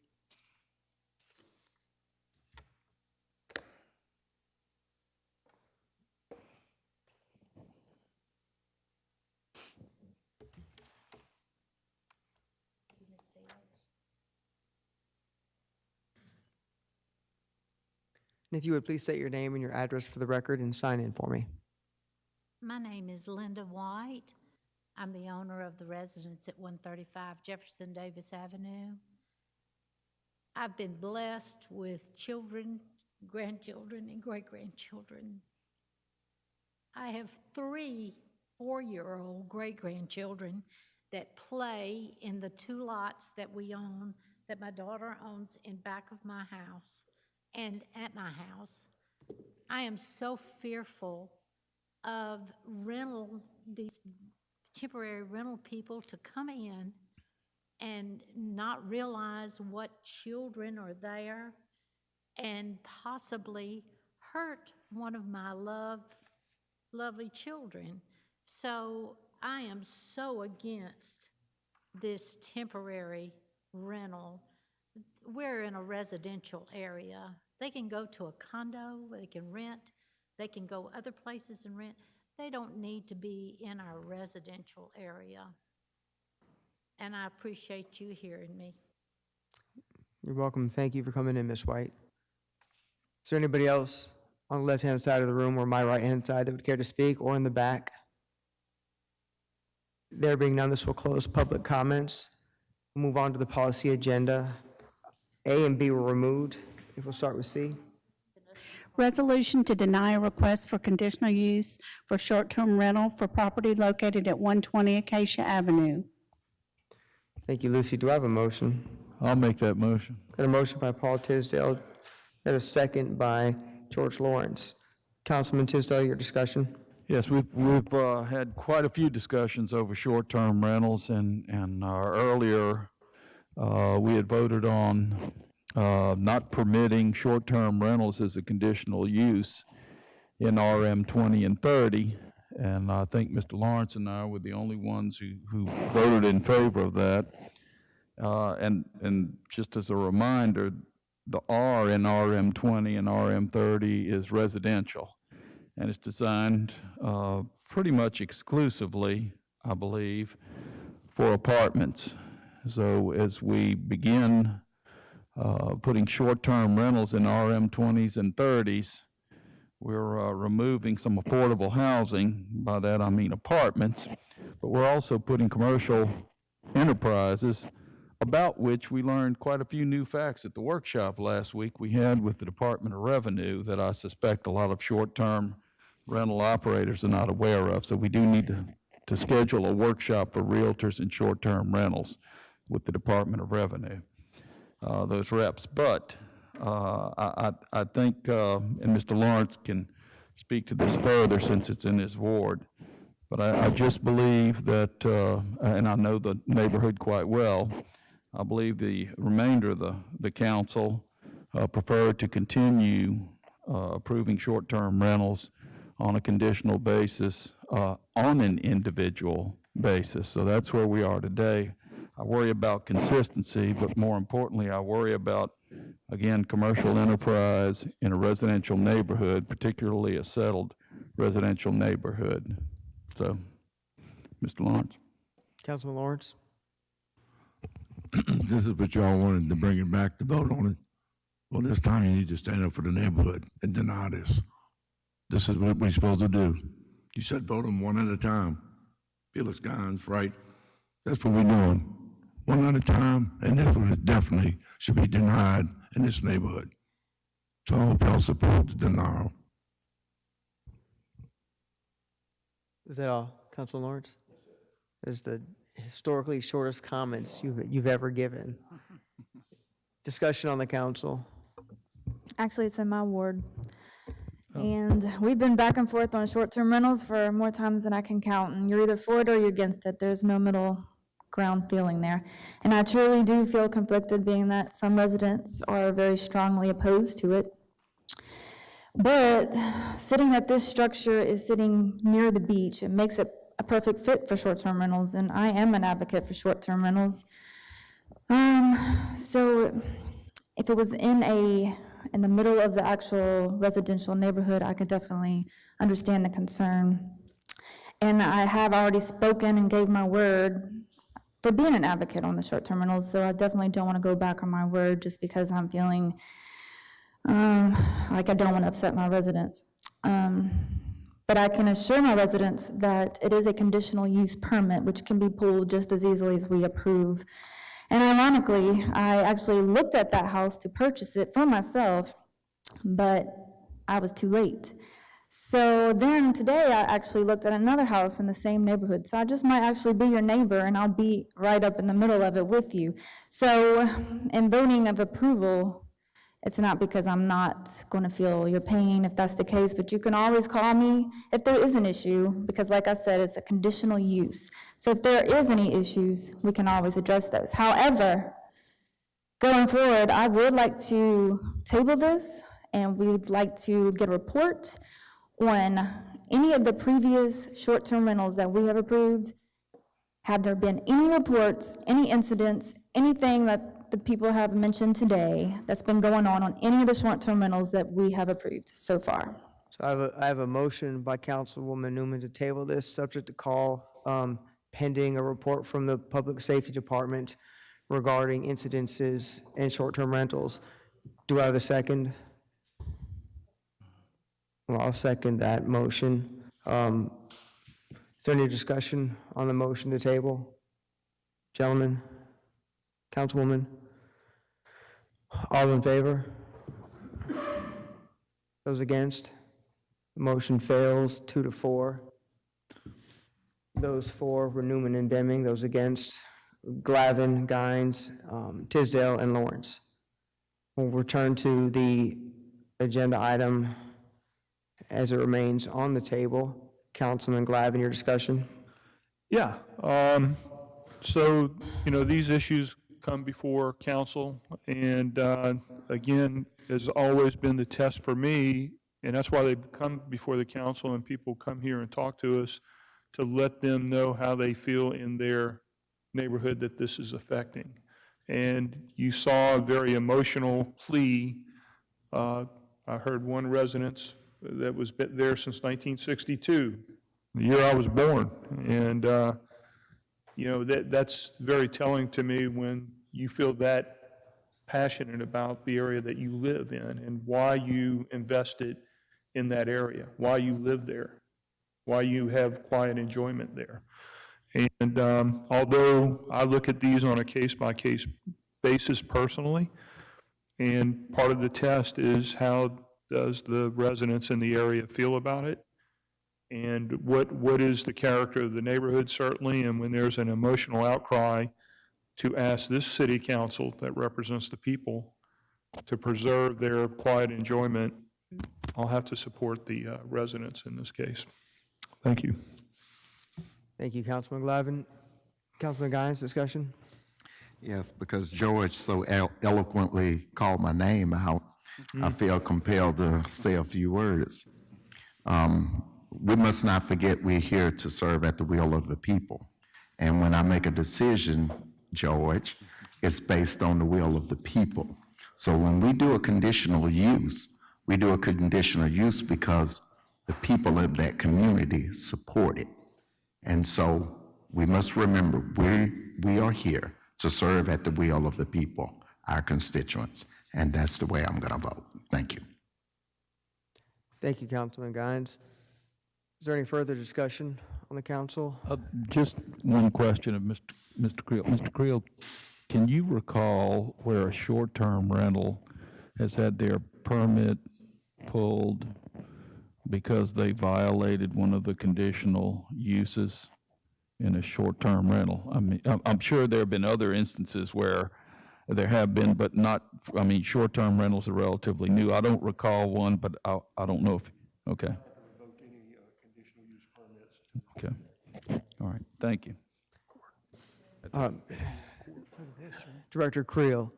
And if you would please state your name and your address for the record and sign in for me. My name is Linda White. I'm the owner of the residence at 135 Jefferson Davis Avenue. I've been blessed with children, grandchildren, and great-grandchildren. I have 3 4-year-old great-grandchildren that play in the 2 lots that we own, that my daughter owns in back of my house and at my house. I am so fearful of these temporary rental people to come in and not realize what children are there and possibly hurt one of my lovely children. So I am so against this temporary rental. We're in a residential area. They can go to a condo where they can rent. They can go other places and rent. They don't need to be in our residential area. And I appreciate you hearing me. You're welcome. Thank you for coming in, Ms. White. Is there anybody else on the left-hand side of the room or my right-hand side that would care to speak, or in the back? There being none, this will close public comments. We'll move on to the policy agenda. A and B were removed. If we'll start with C. Resolution to deny a request for conditional use for short-term rental for property located at 120 Acacia Avenue. Thank you, Lucy. Do I have a motion? I'll make that motion. Got a motion by Paul Tisdale. Got a second by George Lawrence. Councilman Tisdale, your discussion? Yes, we've had quite a few discussions over short-term rentals, and earlier we had voted on not permitting short-term rentals as a conditional use in RM 20 and 30, and I think Mr. Lawrence and I were the only ones who voted in favor of that. And just as a reminder, the R in RM 20 and RM 30 is residential, and it's designed pretty much exclusively, I believe, for apartments. So as we begin putting short-term rentals in RM 20s and 30s, we're removing some affordable housing. By that I mean apartments, but we're also putting commercial enterprises, about which we learned quite a few new facts at the workshop last week we had with the Department of Revenue that I suspect a lot of short-term rental operators are not aware of. So we do need to schedule a workshop for realtors and short-term rentals with the Department of Revenue, those reps. But I think, and Mr. Lawrence can speak to this further since it's in his ward, but I just believe that, and I know the neighborhood quite well, I believe the remainder of the council preferred to continue approving short-term rentals on a conditional basis, on an individual basis. So that's where we are today. I worry about consistency, but more importantly, I worry about, again, commercial enterprise in a residential neighborhood, particularly a settled residential neighborhood. So, Mr. Lawrence. Councilman Lawrence? This is what y'all wanted to bring it back to vote on it. Well, this time you need to stand up for the neighborhood and deny this. This is what we're supposed to do. You said vote them one at a time. Felix Gines, right? That's what we're doing. One at a time, and that's what it definitely should be denied in this neighborhood. So I hope y'all support the denial. Is that all, Councilman Lawrence? There's the historically shortest comments you've ever given. Discussion on the council. Actually, it's in my ward. And we've been back and forth on short-term rentals for more times than I can count, and you're either for it or you're against it. There's no middle ground feeling there. And I truly do feel conflicted, being that some residents are very strongly opposed to it. But sitting that this structure is sitting near the beach, it makes it a perfect fit for short-term rentals, and I am an advocate for short-term rentals. So if it was in the middle of the actual residential neighborhood, I could definitely understand the concern. And I have already spoken and gave my word for being an advocate on the short-term rentals, so I definitely don't want to go back on my word just because I'm feeling like I don't want to upset my residents. But I can assure my residents that it is a conditional use permit, which can be pulled just as easily as we approve. And ironically, I actually looked at that house to purchase it for myself, but I was too late. So then today I actually looked at another house in the same neighborhood. So I just might actually be your neighbor, and I'll be right up in the middle of it with you. So in voting of approval, it's not because I'm not going to feel your pain if that's the case, but you can always call me if there is an issue, because like I said, it's a conditional use. So if there is any issues, we can always address those. However, going forward, I would like to table this, and we would like to get a report on any of the previous short-term rentals that we have approved. Have there been any reports, any incidents, anything that the people have mentioned today that's been going on any of the short-term rentals that we have approved so far? So I have a motion by Councilwoman Newman to table this, subject to call, pending a report from the Public Safety Department regarding incidences in short-term rentals. Do I have a second? Well, I'll second that motion. Is there any discussion on the motion to table? Gentlemen? Councilwoman? All in favor? Those against? Motion fails 2-4. Those for were Newman and Deming. Those against, Glavin, Guines, Tisdale, and Lawrence. We'll return to the agenda item as it remains on the table. Councilman Glavin, your discussion? Yeah, so, these issues come before council, and again, has always been the test for me, and that's why they come before the council and people come here and talk to us, to let them know how they feel in their neighborhood that this is affecting. And you saw a very emotional plea. I heard one resident that was there since 1962, the year I was born, and that's very telling to me when you feel that passionate about the area that you live in and why you invested in that area, why you live there, why you have quiet enjoyment there. And although I look at these on a case-by-case basis personally, and part of the test is how does the residents in the area feel about it, and what is the character of the neighborhood, certainly, and when there's an emotional outcry, to ask this city council that represents the people to preserve their quiet enjoyment, I'll have to support the residents in this case. Thank you. Thank you, Councilman Glavin. Councilman Guines, discussion? Yes, because George so eloquently called my name out, I feel compelled to say a few words. We must not forget we're here to serve at the will of the people. And when I make a decision, George, it's based on the will of the people. So when we do a conditional use, we do a conditional use because the people of that community support it. And so we must remember we are here to serve at the will of the people, our constituents, and that's the way I'm going to vote. Thank you. Thank you, Councilman Guines. Is there any further discussion on the council? Just one question of Mr. Creel. Mr. Creel, can you recall where a short-term rental has had their permit pulled because they violated one of the conditional uses in a short-term rental? I mean, I'm sure there have been other instances where there have been, but not, I mean, short-term rentals are relatively new. I don't recall one, but I don't know if, okay. Okay. All right. Thank you. Director Creel,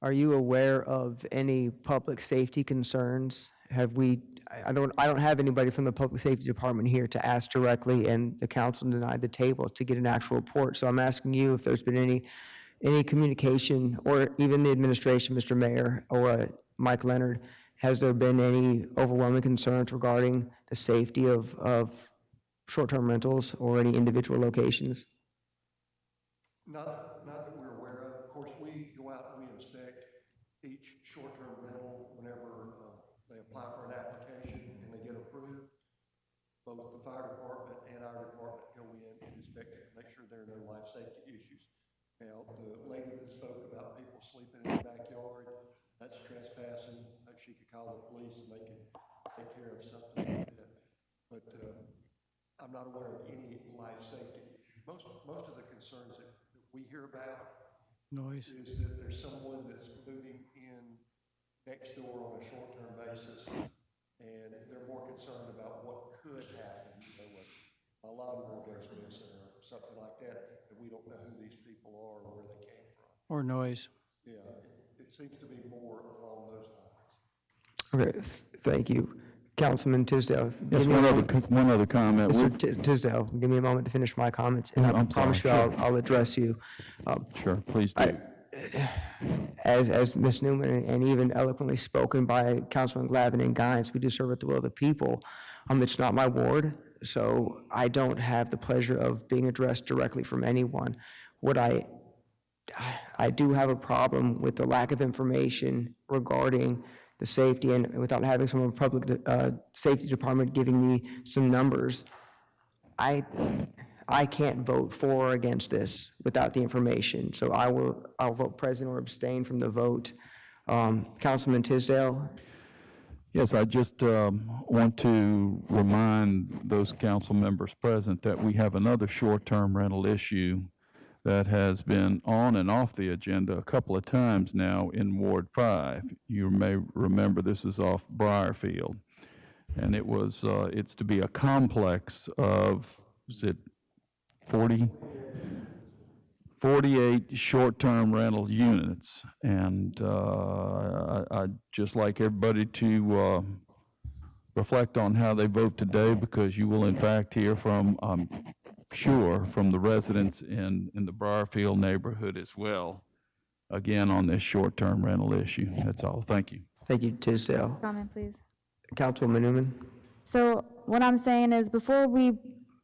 are you aware of any public safety concerns? Have we, I don't have anybody from the Public Safety Department here to ask directly, and the council denied the table to get an actual report. So I'm asking you if there's been any communication, or even the administration, Mr. Mayor, or Mike Leonard, has there been any overwhelming concerns regarding the safety of short-term rentals or any individual locations? Not that we're aware of. Of course, we go out and we inspect each short-term rental whenever they apply for an application and they get approved. Both the fire department and our department go in and inspect it, make sure there are no life safety issues. Now, the lady that spoke about people sleeping in the backyard, that's trespassing. She could call the police and they can take care of something like that. But I'm not aware of any life safety. Most of the concerns that we hear about noise is that there's someone that's moving in next door on a short-term basis, and they're more concerned about what could happen. You know, a lawnmower goes missing or something like that, and we don't know who these people are or where they came from. or noise. Yeah, it seems to be more along those lines. Okay, thank you. Councilman Tisdale. Yes, one other comment. Mr. Tisdale, give me a moment to finish my comments, and I promise you I'll address you. Sure, please do. As Ms. Newman and even eloquently spoken by Councilman Glavin and Guines, we do serve at the will of the people. It's not my ward, so I don't have the pleasure of being addressed directly from anyone. What I do have a problem with the lack of information regarding the safety, and without having someone from the public safety department giving me some numbers, I can't vote for or against this without the information. So I'll vote present or abstain from the vote. Councilman Tisdale? Yes, I just want to remind those council members present that we have another short-term rental issue that has been on and off the agenda a couple of times now in Ward 5. You may remember this is off Briarfield. And it's to be a complex of, is it 48 short-term rental units. And I'd just like everybody to reflect on how they vote today, because you will in fact hear from, I'm sure, from the residents in the Briarfield neighborhood as well, again, on this short-term rental issue. That's all. Thank you. Thank you, Tisdale. Comment, please. Councilwoman Newman? So what I'm saying is, before we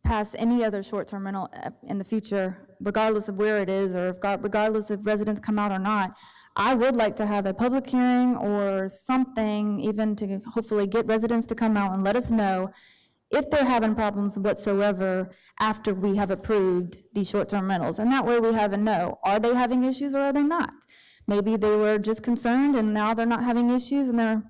pass any other short-term rental in the future, regardless of where it is, or regardless if residents come out or not, I would like to have a public hearing or something, even to hopefully get residents to come out and let us know if they're having problems whatsoever after we have approved these short-term rentals. And that way we have a know, are they having issues or are they not? Maybe they were just concerned and now they're not having issues and they're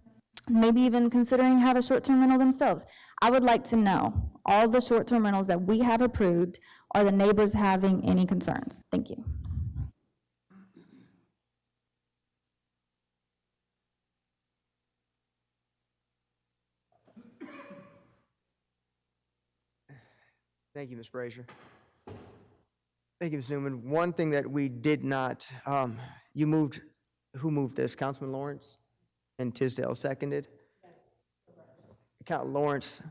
maybe even considering have a short-term rental themselves. I would like to know, all the short-term rentals that we have approved, are the neighbors having any concerns? Thank you. Thank you, Ms. Brazier. Thank you, Ms. Newman. One thing that we did not, who moved this? Councilman Lawrence? And Tisdale seconded? Count Lawrence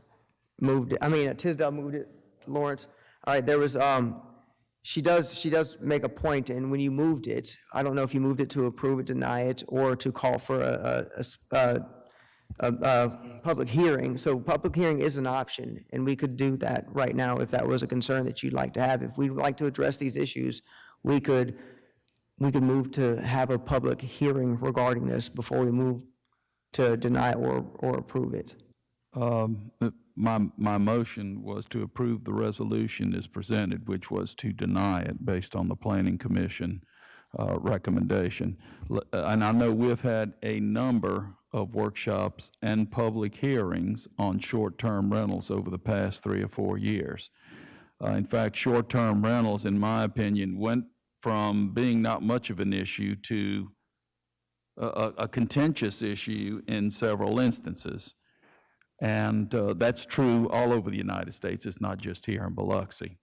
moved it, Tisdale moved it, Lawrence. All right, there was, she does make a point, and when you moved it, I don't know if you moved it to approve it, deny it, or to call for a public hearing. So public hearing is an option, and we could do that right now if that was a concern that you'd like to have. If we'd like to address these issues, we could move to have a public hearing regarding this before we move to deny or approve it. My motion was to approve the resolution as presented, which was to deny it based on the Planning Commission recommendation. And I know we've had a number of workshops and public hearings on short-term rentals over the past 3 or 4 years. In fact, short-term rentals, in my opinion, went from being not much of an issue to a contentious issue in several instances. And that's true all over the United States. It's not just here in Biloxi.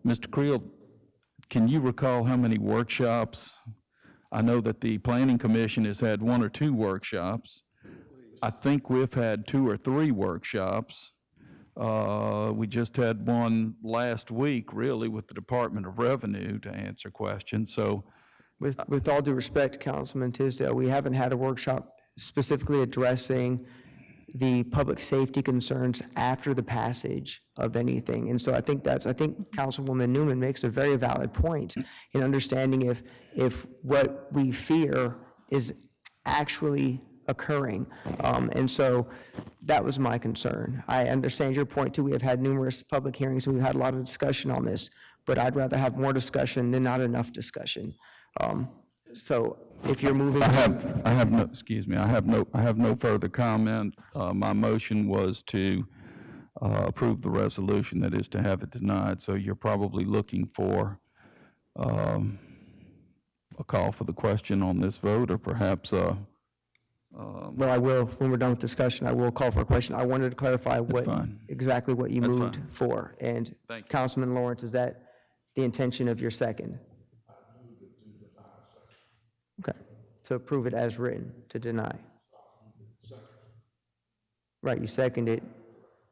Mr. Creel, can you recall how many workshops? I know that the Planning Commission has had 1 or 2 workshops. I think we've had 2 or 3 workshops. We just had one last week, really, with the Department of Revenue to answer questions. So, with all due respect, Councilman Tisdale, we haven't had a workshop specifically addressing the public safety concerns after the passage of anything. And so I think Councilwoman Newman makes a very valid point in understanding if what we fear is actually occurring. And so that was my concern. I understand your point too. We have had numerous public hearings and we've had a lot of discussion on this, but I'd rather have more discussion than not enough discussion. So if you're moving I have no further comment. My motion was to approve the resolution, that is to have it denied. So you're probably looking for a call for the question on this vote, or perhaps well, I will, when we're done with discussion, I will call for a question. I wanted to clarify exactly what you moved for. And Councilman Lawrence, is that the intention of your second? Okay, to approve it as written, to deny. Right, you seconded,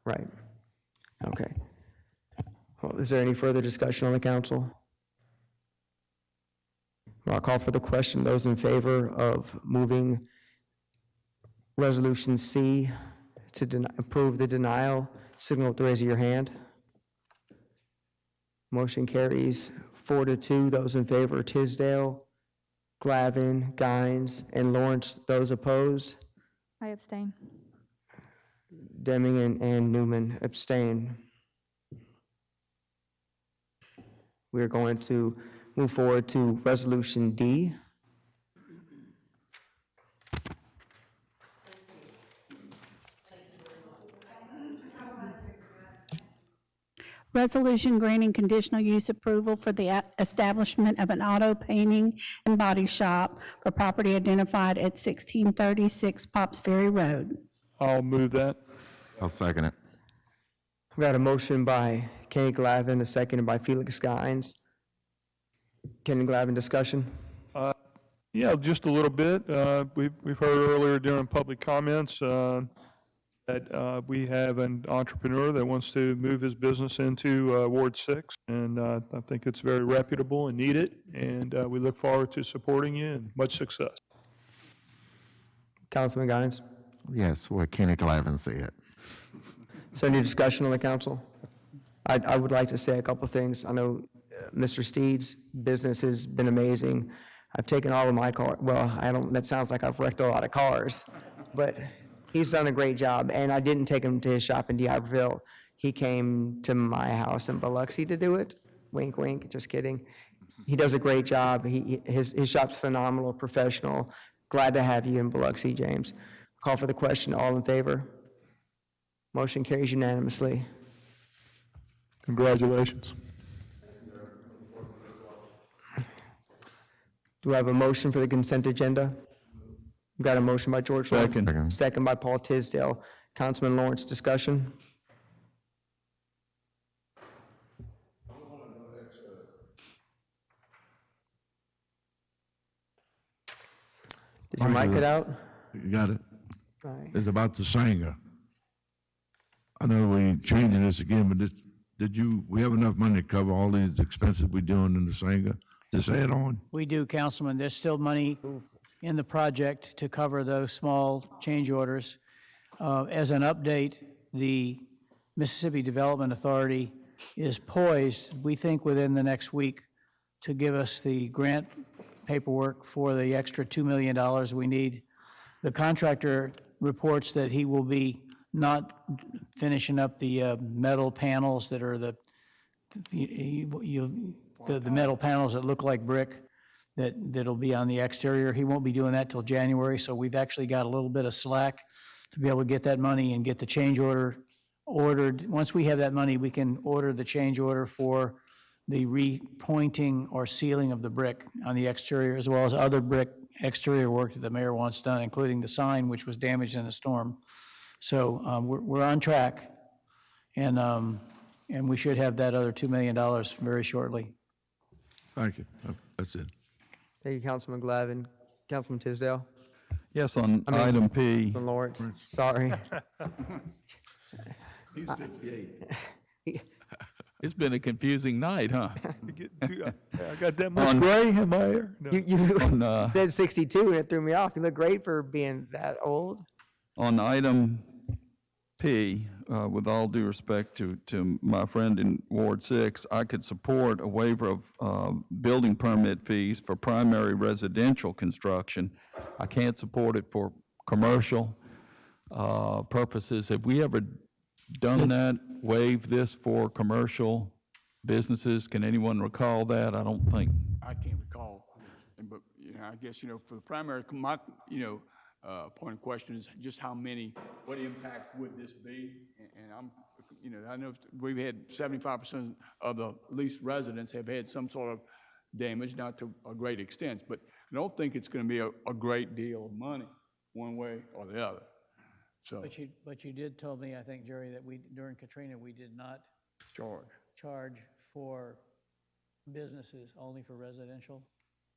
right. Okay. Well, is there any further discussion on the council? Well, I'll call for the question. Those in favor of moving Resolution C to approve the denial, signal with the raise of your hand. Motion carries 4-2. Those in favor, Tisdale, Glavin, Guines, and Lawrence. Those opposed? I abstain. Deming and Newman abstain. We're going to move forward to Resolution D. Resolution granting conditional use approval for the establishment of an auto painting and body shop for property identified at 1636 Pops Ferry Road. I'll move that. I'll second it. We got a motion by Kenny Glavin, a second by Felix Guines. Kenny Glavin, discussion? Yeah, just a little bit. We've heard earlier during public comments that we have an entrepreneur that wants to move his business into Ward 6, and I think it's very reputable and needed, and we look forward to supporting you and much success. Councilman Guines? Yes, what Kenny Glavin said. Is there any discussion on the council? I would like to say a couple things. I know Mr. Steed's business has been amazing. I've taken all of my cars, well, that sounds like I've wrecked a lot of cars, but he's done a great job, and I didn't take him to his shop in D'Iberville. He came to my house in Biloxi to do it. Wink, wink, just kidding. He does a great job. His shop's phenomenal, professional. Glad to have you in Biloxi, James. Call for the question. All in favor? Motion carries unanimously. Congratulations. Do I have a motion for the consent agenda? We've got a motion by George Lawrence. Second. Second by Paul Tisdale. Councilman Lawrence, discussion? Did your mic cut out? You got it? All right. It's about the singer. I know we changing this again, but we have enough money to cover all these expenses we're doing in the singer? Just add on? We do, Councilman. There's still money in the project to cover those small change orders. As an update, the Mississippi Development Authority is poised, we think within the next week, to give us the grant paperwork for the extra $2 million we need. The contractor reports that he will be not finishing up the metal panels that are the metal panels that look like brick that'll be on the exterior. He won't be doing that till January, so we've actually got a little bit of slack to be able to get that money and get the change order ordered. Once we have that money, we can order the change order for the repointing or sealing of the brick on the exterior, as well as other brick exterior work that the mayor wants done, including the sign, which was damaged in the storm. So we're on track, and we should have that other $2 million very shortly. Thank you. That's it. Thank you, Councilman Glavin. Councilman Tisdale? Yes, on item P. Councilman Lawrence, sorry. He's 58. It's been a confusing night, huh? I got that much gray in my hair. No. You said 62, and it threw me off. You look great for being that old. On item P, with all due respect to my friend in Ward 6, I could support a waiver of building permit fees for primary residential construction. I can't support it for commercial purposes. Have we ever done that, waived this for commercial businesses? Can anyone recall that? I don't think. I can't recall, but I guess for the primary, my point of question is just how many, what impact would this be? And I'm, I know we've had 75% of the leased residents have had some sort of damage, not to a great extent, but I don't think it's going to be a great deal of money one way or the other. So. But you did tell me, I think, Jerry, that during Katrina, we did not charge for businesses, only for residential?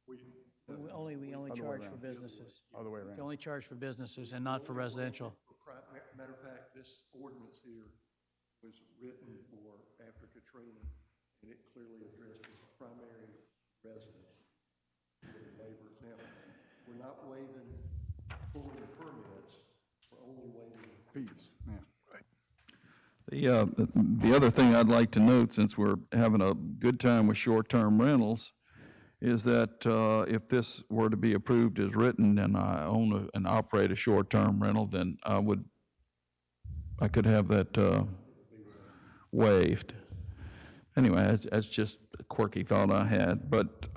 We only charge for businesses. Other way around. We only charge for businesses and not for residential. Matter of fact, this ordinance here was written for after Katrina, and it clearly addresses primary residents. Now, we're not waiving pulling permits, we're only waiving fees. Yeah. The other thing I'd like to note, since we're having a good time with short-term rentals, is that if this were to be approved as written and I own and operate a short-term rental, then I could have that waived. Anyway, that's just a quirky thought I had. But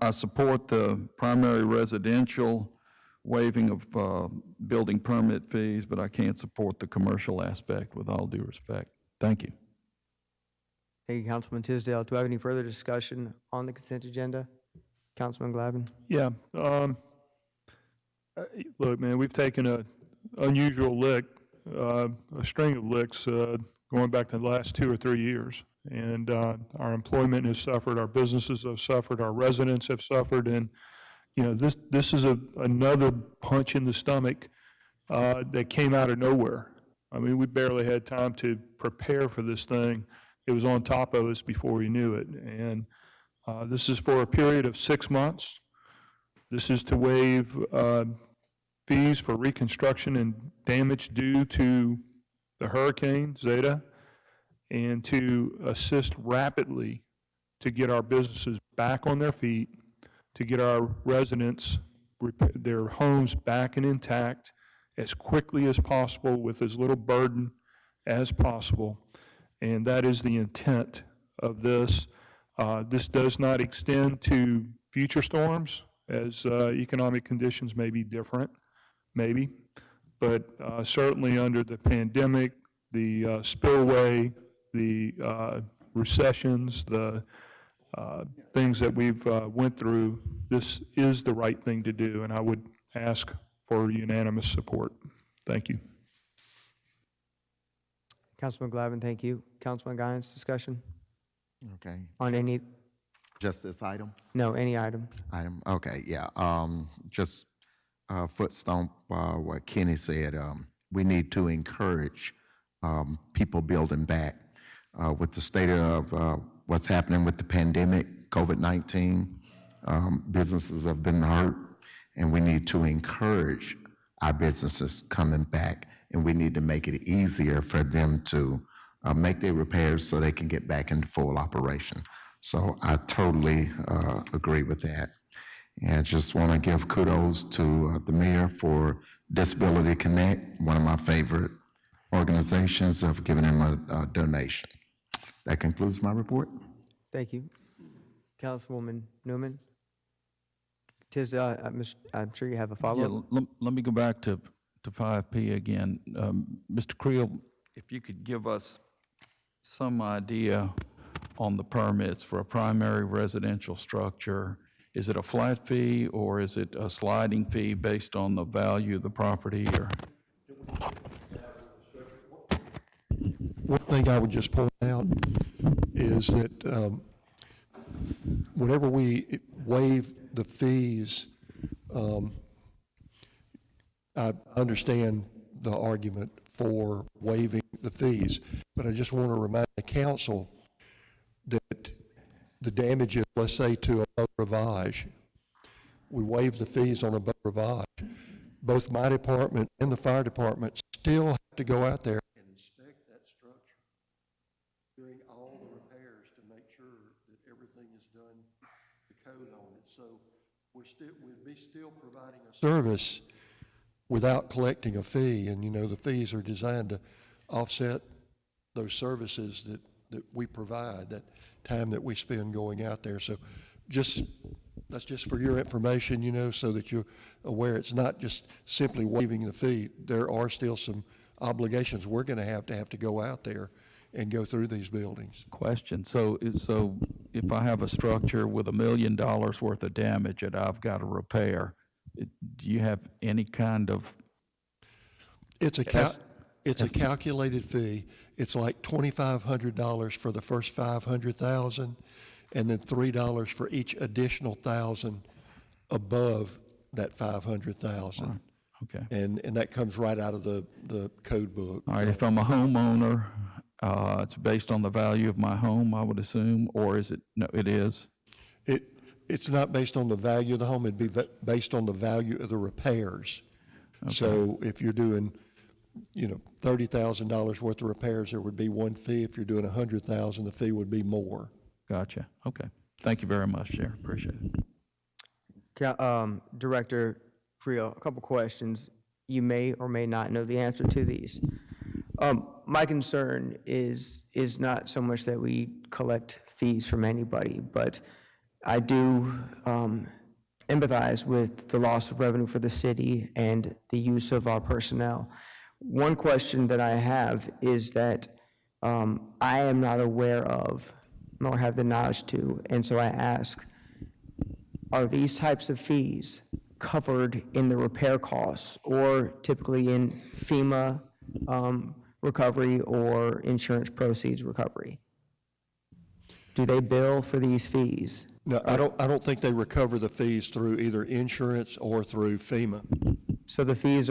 I support the primary residential waiving of building permit fees, but I can't support the commercial aspect with all due respect. Thank you. Thank you, Councilman Tisdale. Do I have any further discussion on the consent agenda? Councilman Glavin? Yeah, look, man, we've taken a unusual lick, a string of licks, going back to the last 2 or 3 years. And our employment has suffered, our businesses have suffered, our residents have suffered, and, you know, this is another punch in the stomach that came out of nowhere. I mean, we barely had time to prepare for this thing. It was on top of us before we knew it. And this is for a period of 6 months. This is to waive fees for reconstruction and damage due to the hurricane, Zeta, and to assist rapidly to get our businesses back on their feet, to get our residents, their homes back and intact as quickly as possible with as little burden as possible. And that is the intent of this. This does not extend to future storms, as economic conditions may be different, maybe. But certainly under the pandemic, the spillway, the recessions, the things that we've went through, this is the right thing to do, and I would ask for unanimous support. Thank you. Councilman Glavin, thank you. Councilman Guines, discussion Okay. on any, Just this item? no, any item? Item, okay, yeah. Just foot stomp what Kenny said. We need to encourage people building back. With the state of what's happening with the pandemic, COVID-19, businesses have been hurt, and we need to encourage our businesses coming back, and we need to make it easier for them to make their repairs so they can get back into full operation. So I totally agree with that. And I just want to give kudos to the mayor for Disability Connect, one of my favorite organizations, of giving him a donation. That concludes my report. Thank you. Councilwoman Newman? Tisdale, I'm sure you have a follow-up. Yeah, let me go back to 5P again. Mr. Creel, if you could give us some idea on the permits for a primary residential structure. Is it a flat fee, or is it a sliding fee based on the value of the property, or? One thing I would just point out is that whenever we waive the fees, I understand the argument for waiving the fees, but I just want to remind the council that the damages, let's say to a boat rivage, we waive the fees on a boat rivage. Both my department and the fire department still have to go out there and inspect that structure, doing all the repairs to make sure that everything is done the code on it. So we'd be still providing a service without collecting a fee. And, you know, the fees are designed to offset those services that we provide, that time that we spend going out there. So that's just for your information, you know, so that you're aware it's not just simply waiving the fee. There are still some obligations we're going to have to go out there and go through these buildings. Question, so if I have a structure with $1 million worth of damage that I've got to repair, do you have any kind of? It's a calculated fee. It's like $2,500 for the first 500,000, and then $3 for each additional 1,000 above that 500,000. Right. Okay. And that comes right out of the code book. All right, if I'm a homeowner, it's based on the value of my home, I would assume, or is it? No, it is. It's not based on the value of the home. It'd be based on the value of the repairs. Okay. So if you're doing, you know, $30,000 worth of repairs, there would be one fee. If you're doing 100,000, the fee would be more. Gotcha. Okay. Thank you very much, Sheriff. Appreciate it. Director Creel, a couple questions. You may or may not know the answer to these. My concern is not so much that we collect fees from anybody, but I do empathize with the loss of revenue for the city and the use of our personnel. One question that I have is that I am not aware of, nor have the knowledge to, and so I ask, are these types of fees covered in the repair costs or typically in FEMA recovery or insurance proceeds recovery? Do they bill for these fees? No, I don't think they recover the fees through either insurance or through FEMA. So the fees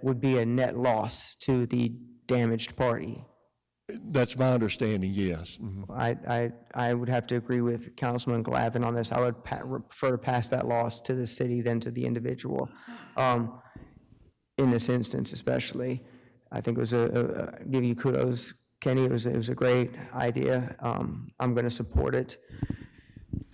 would be a net loss to the damaged party? That's my understanding, yes. Mhm. I would have to agree with Councilman Glavin on this. I would prefer to pass that loss to the city than to the individual. In this instance especially, I think it was give you kudos, Kenny, it was a great idea. I'm going to support it.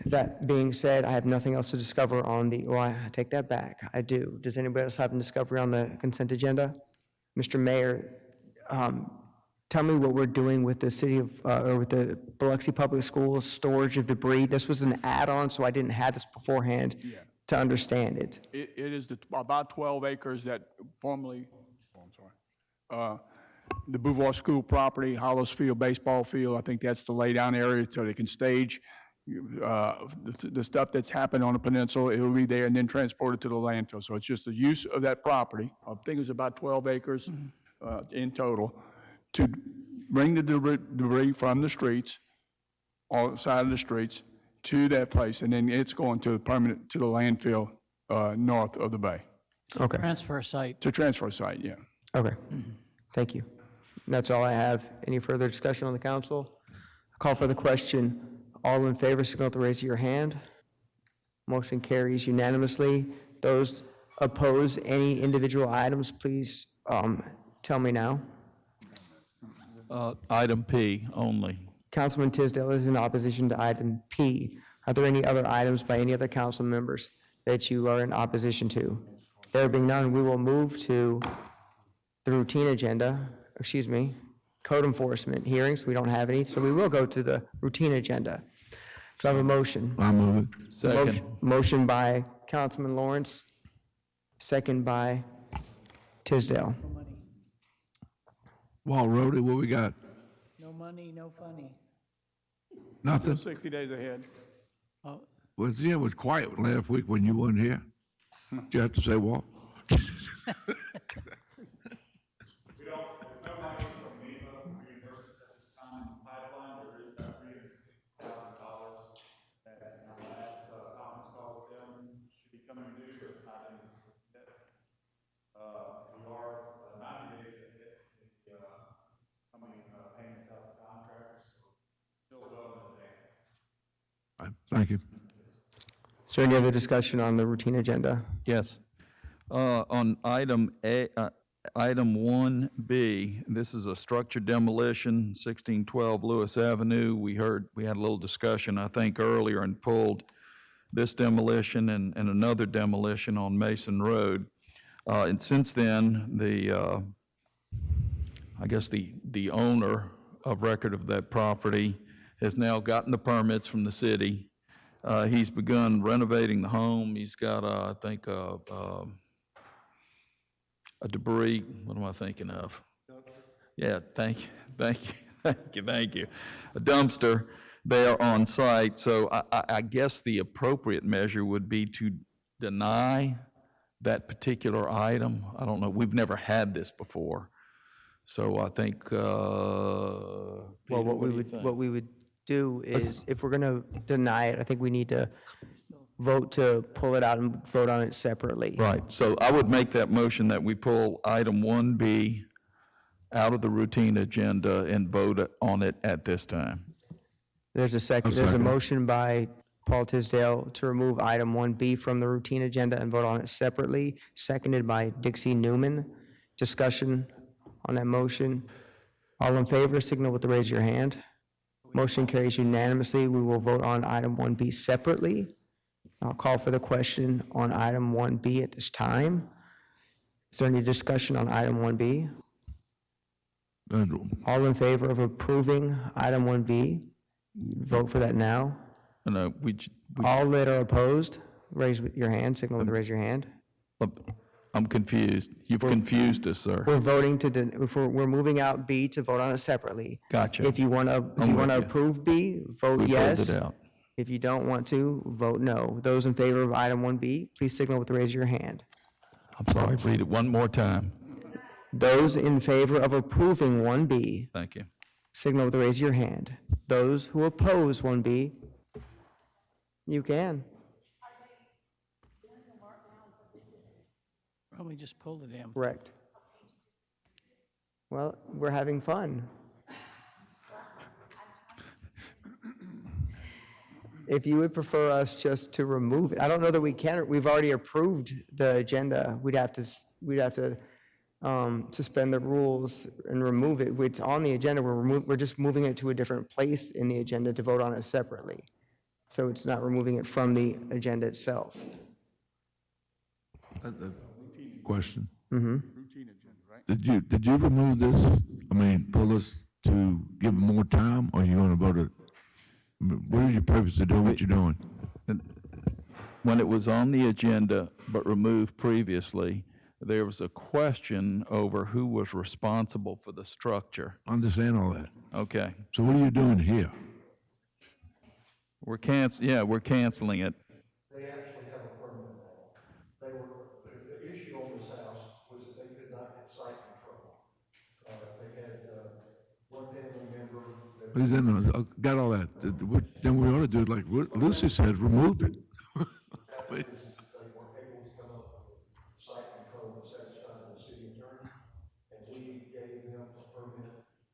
That being said, I have nothing else to discover on I take that back, I do. Does anybody else have a discovery on the consent agenda? Mr. Mayor, tell me what we're doing with the city of, or with the Biloxi Public Schools storage of debris. This was an add-on, so I didn't have this beforehand to understand it. It is about 12 acres that formerly, the Beauvoir School property, Hollows Field baseball field, I think that's the lay-down area so they can stage the stuff that's happened on the peninsula. It will be there and then transported to the landfill. So it's just the use of that property. I think it's about 12 acres in total, to bring the debris from the streets, all side of the streets, to that place, and then it's going to the landfill north of the bay. Okay. Transfer site. To transfer site, yeah. Okay, thank you. That's all I have. Any further discussion on the council? Call for the question. All in favor, signal with the raise of your hand. Motion carries unanimously. Those oppose any individual items, please tell me now. Item P only. Councilman Tisdale is in opposition to item P. Are there any other items by any other council members that you are in opposition to? There being none, we will move to the routine agenda, code enforcement hearings. We don't have any, so we will go to the routine agenda. Do I have a motion? I move it. Second. Motion by Councilman Lawrence, second by Tisdale. Walt Rody, what we got? No money, no funny. Nothing? 60 days ahead. It was quiet last week when you weren't here. Did you have to say, Walt? Thank you. Is there any other discussion on the routine agenda? Yes. On item 1B, this is a structure demolition, 1612 Lewis Avenue. We had a little discussion, I think, earlier, and pulled this demolition and another demolition on Mason Road. And since then, I guess the owner of record of that property has now gotten the permits from the city. He's begun renovating the home. He's got, I think, a debris, what am I thinking of? Yeah, thank you. A dumpster there on site. So I guess the appropriate measure would be to deny that particular item. I don't know, we've never had this before. So I think, Well, Peter, what do you think? we would do is, if we're going to deny it, I think we need to vote to pull it out and vote on it separately. Right, so I would make that motion that we pull item 1B out of the routine agenda and vote on it at this time. There's a second. There's a motion by Paul Tisdale to remove item 1B from the routine agenda and vote on it separately, seconded by Dixie Newman. Discussion on that motion. All in favor, signal with the raise of your hand. Motion carries unanimously. We will vote on item 1B separately. I'll call for the question on item 1B at this time. Is there any discussion on item 1B? All in favor of approving item 1B, vote for that now. No, All that are opposed, raise your hand, signal with the raise your hand. I'm confused. You've confused us, sir. We're voting to, we're moving out B to vote on it separately. Gotcha. If you want to, I'm with you. approve B, vote We pulled yes. it out. If you don't want to, vote no. Those in favor of item 1B, please signal with the raise of your hand. I'm sorry, read it one more time. Those in favor of approving 1B, Thank you. signal with the raise of your hand. Those who oppose 1B, you can. Probably just pull the damn. Correct. Well, we're having fun. If you would prefer us just to remove it, I don't know that we can, we've already approved the agenda. We'd have to suspend the rules and remove it. It's on the agenda, we're just moving it to a different place in the agenda to vote on it separately. So it's not removing it from the agenda itself. Question. Routine agenda, right? Did you remove this, pull this to give them more time, or you gonna vote it? What is your purpose to do what you're doing? When it was on the agenda but removed previously, there was a question over who was responsible for the structure. Understand all that. Okay. So what are you doing here? We're canceling it. They actually have a permit now. The issue on this house was that they could not get site control. They had one family member that. But then, got all that. Then we ought to do it like Lucy said, remove it. They weren't able to come up with site control and satisfy the city attorney, and we gave them a permit,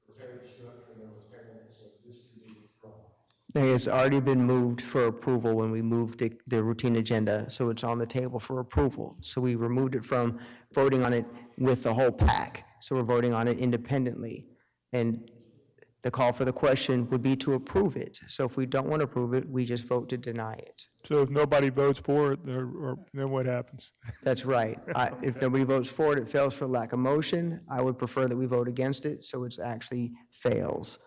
repaired the structure, and they were repairing it, so this could be withdrawn. It's already been moved for approval when we moved the routine agenda, so it's on the table for approval. So we removed it from voting on it with the whole pack, so we're voting on it independently. And the call for the question would be to approve it. So if we don't want to approve it, we just vote to deny it. So if nobody votes for it, then what happens? That's right. If nobody votes for it, it fails for lack of motion. I would prefer that we vote against it, so it actually fails.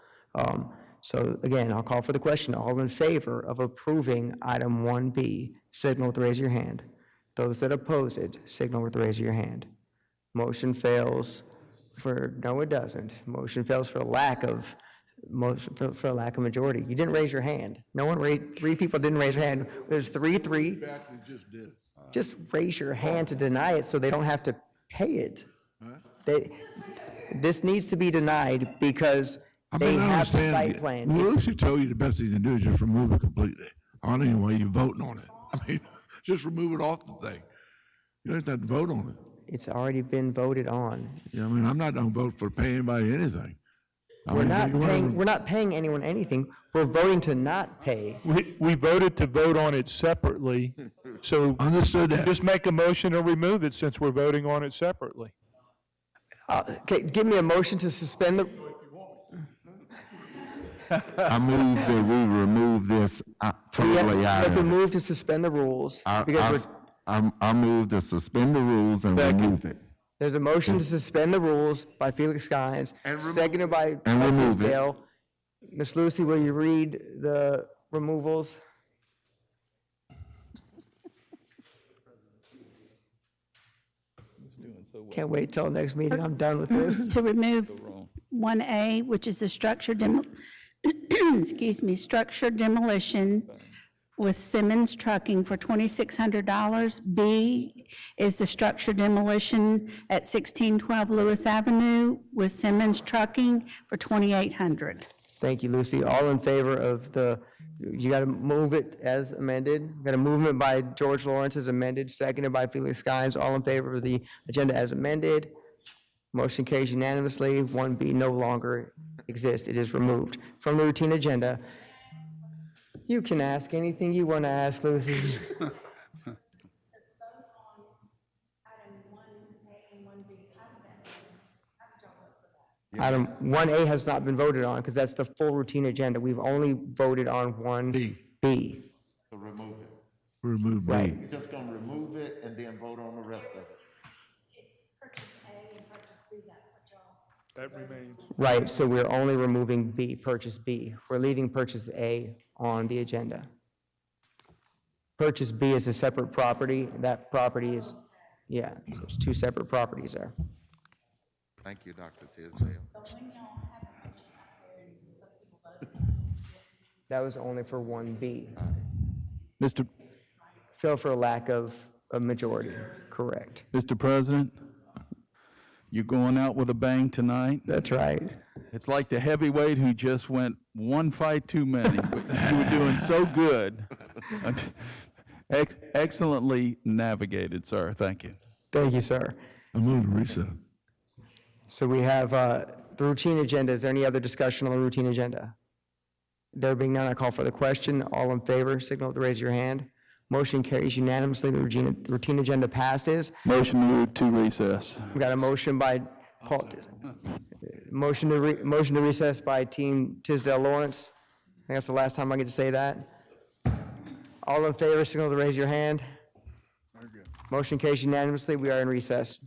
So again, I'll call for the question. All in favor of approving item 1B, signal with the raise of your hand. Those that oppose it, signal with the raise of your hand. Motion fails no, it doesn't. Motion fails for lack of majority. You didn't raise your hand. Three people didn't raise their hand. There's 3-3. Just did. Just raise your hand to deny it so they don't have to pay it. This needs to be denied because they have the site plan. Lucy told you the best thing you can do is just remove it completely. I don't even know why you're voting on it. Just remove it off the thing. You don't have to vote on it. It's already been voted on. Yeah, I'm not gonna vote for paying anybody anything. We're not paying anyone anything. We're voting to not pay. We voted to vote on it separately, so. Understood that. Just make a motion to remove it since we're voting on it separately. Okay, give me a motion to suspend the, I move that we remove this totally we have to item. move to suspend the rules. Because I move to suspend the rules and remove it. there's a motion to suspend the rules by Felix Skynes, seconded by And remove it. Tisdale. Ms. Lucy, will you read the removals? Can't wait till next meeting. I'm done with this. To remove 1A, which is the structure structure demolition with Simmons Trucking for $2,600. B is the structure demolition at 1612 Lewis Avenue with Simmons Trucking for $2,800. Thank you, Lucy. All in favor of you got to move it as amended. Got a movement by George Lawrence as amended, seconded by Felix Skynes. All in favor of the agenda as amended. Motion carries unanimously. 1B no longer exists. It is removed from the routine agenda. You can ask anything you want to ask, Lucy. Item 1A has not been voted on because that's the full routine agenda. We've only voted on 1B. To remove it. Remove B. Right. You're just gonna remove it and then vote on the rest of it. That remains. Right, so we're only removing B, purchase B. We're leaving purchase A on the agenda. Purchase B is a separate property. That property is Yeah, there's two separate properties there. Thank you, Dr. Tisdale. That was only for 1B. Mr. Fell for a lack of a majority, correct. Mr. President, you're going out with a bang tonight. That's right. It's like the heavyweight who just went one fight too many, but you were doing so good. Excellently navigated, sir. Thank you. Thank you, sir. I move to recess. So we have the routine agenda. Is there any other discussion on the routine agenda? There being none, I call for the question. All in favor, signal to raise your hand. Motion carries unanimously. The routine agenda passes. Motion to move to recess. We got a motion by Paul, motion to recess by Team Tisdale Lawrence. I think that's the last time I get to say that. All in favor, signal to raise your hand. Motion carries unanimously. We are in recess.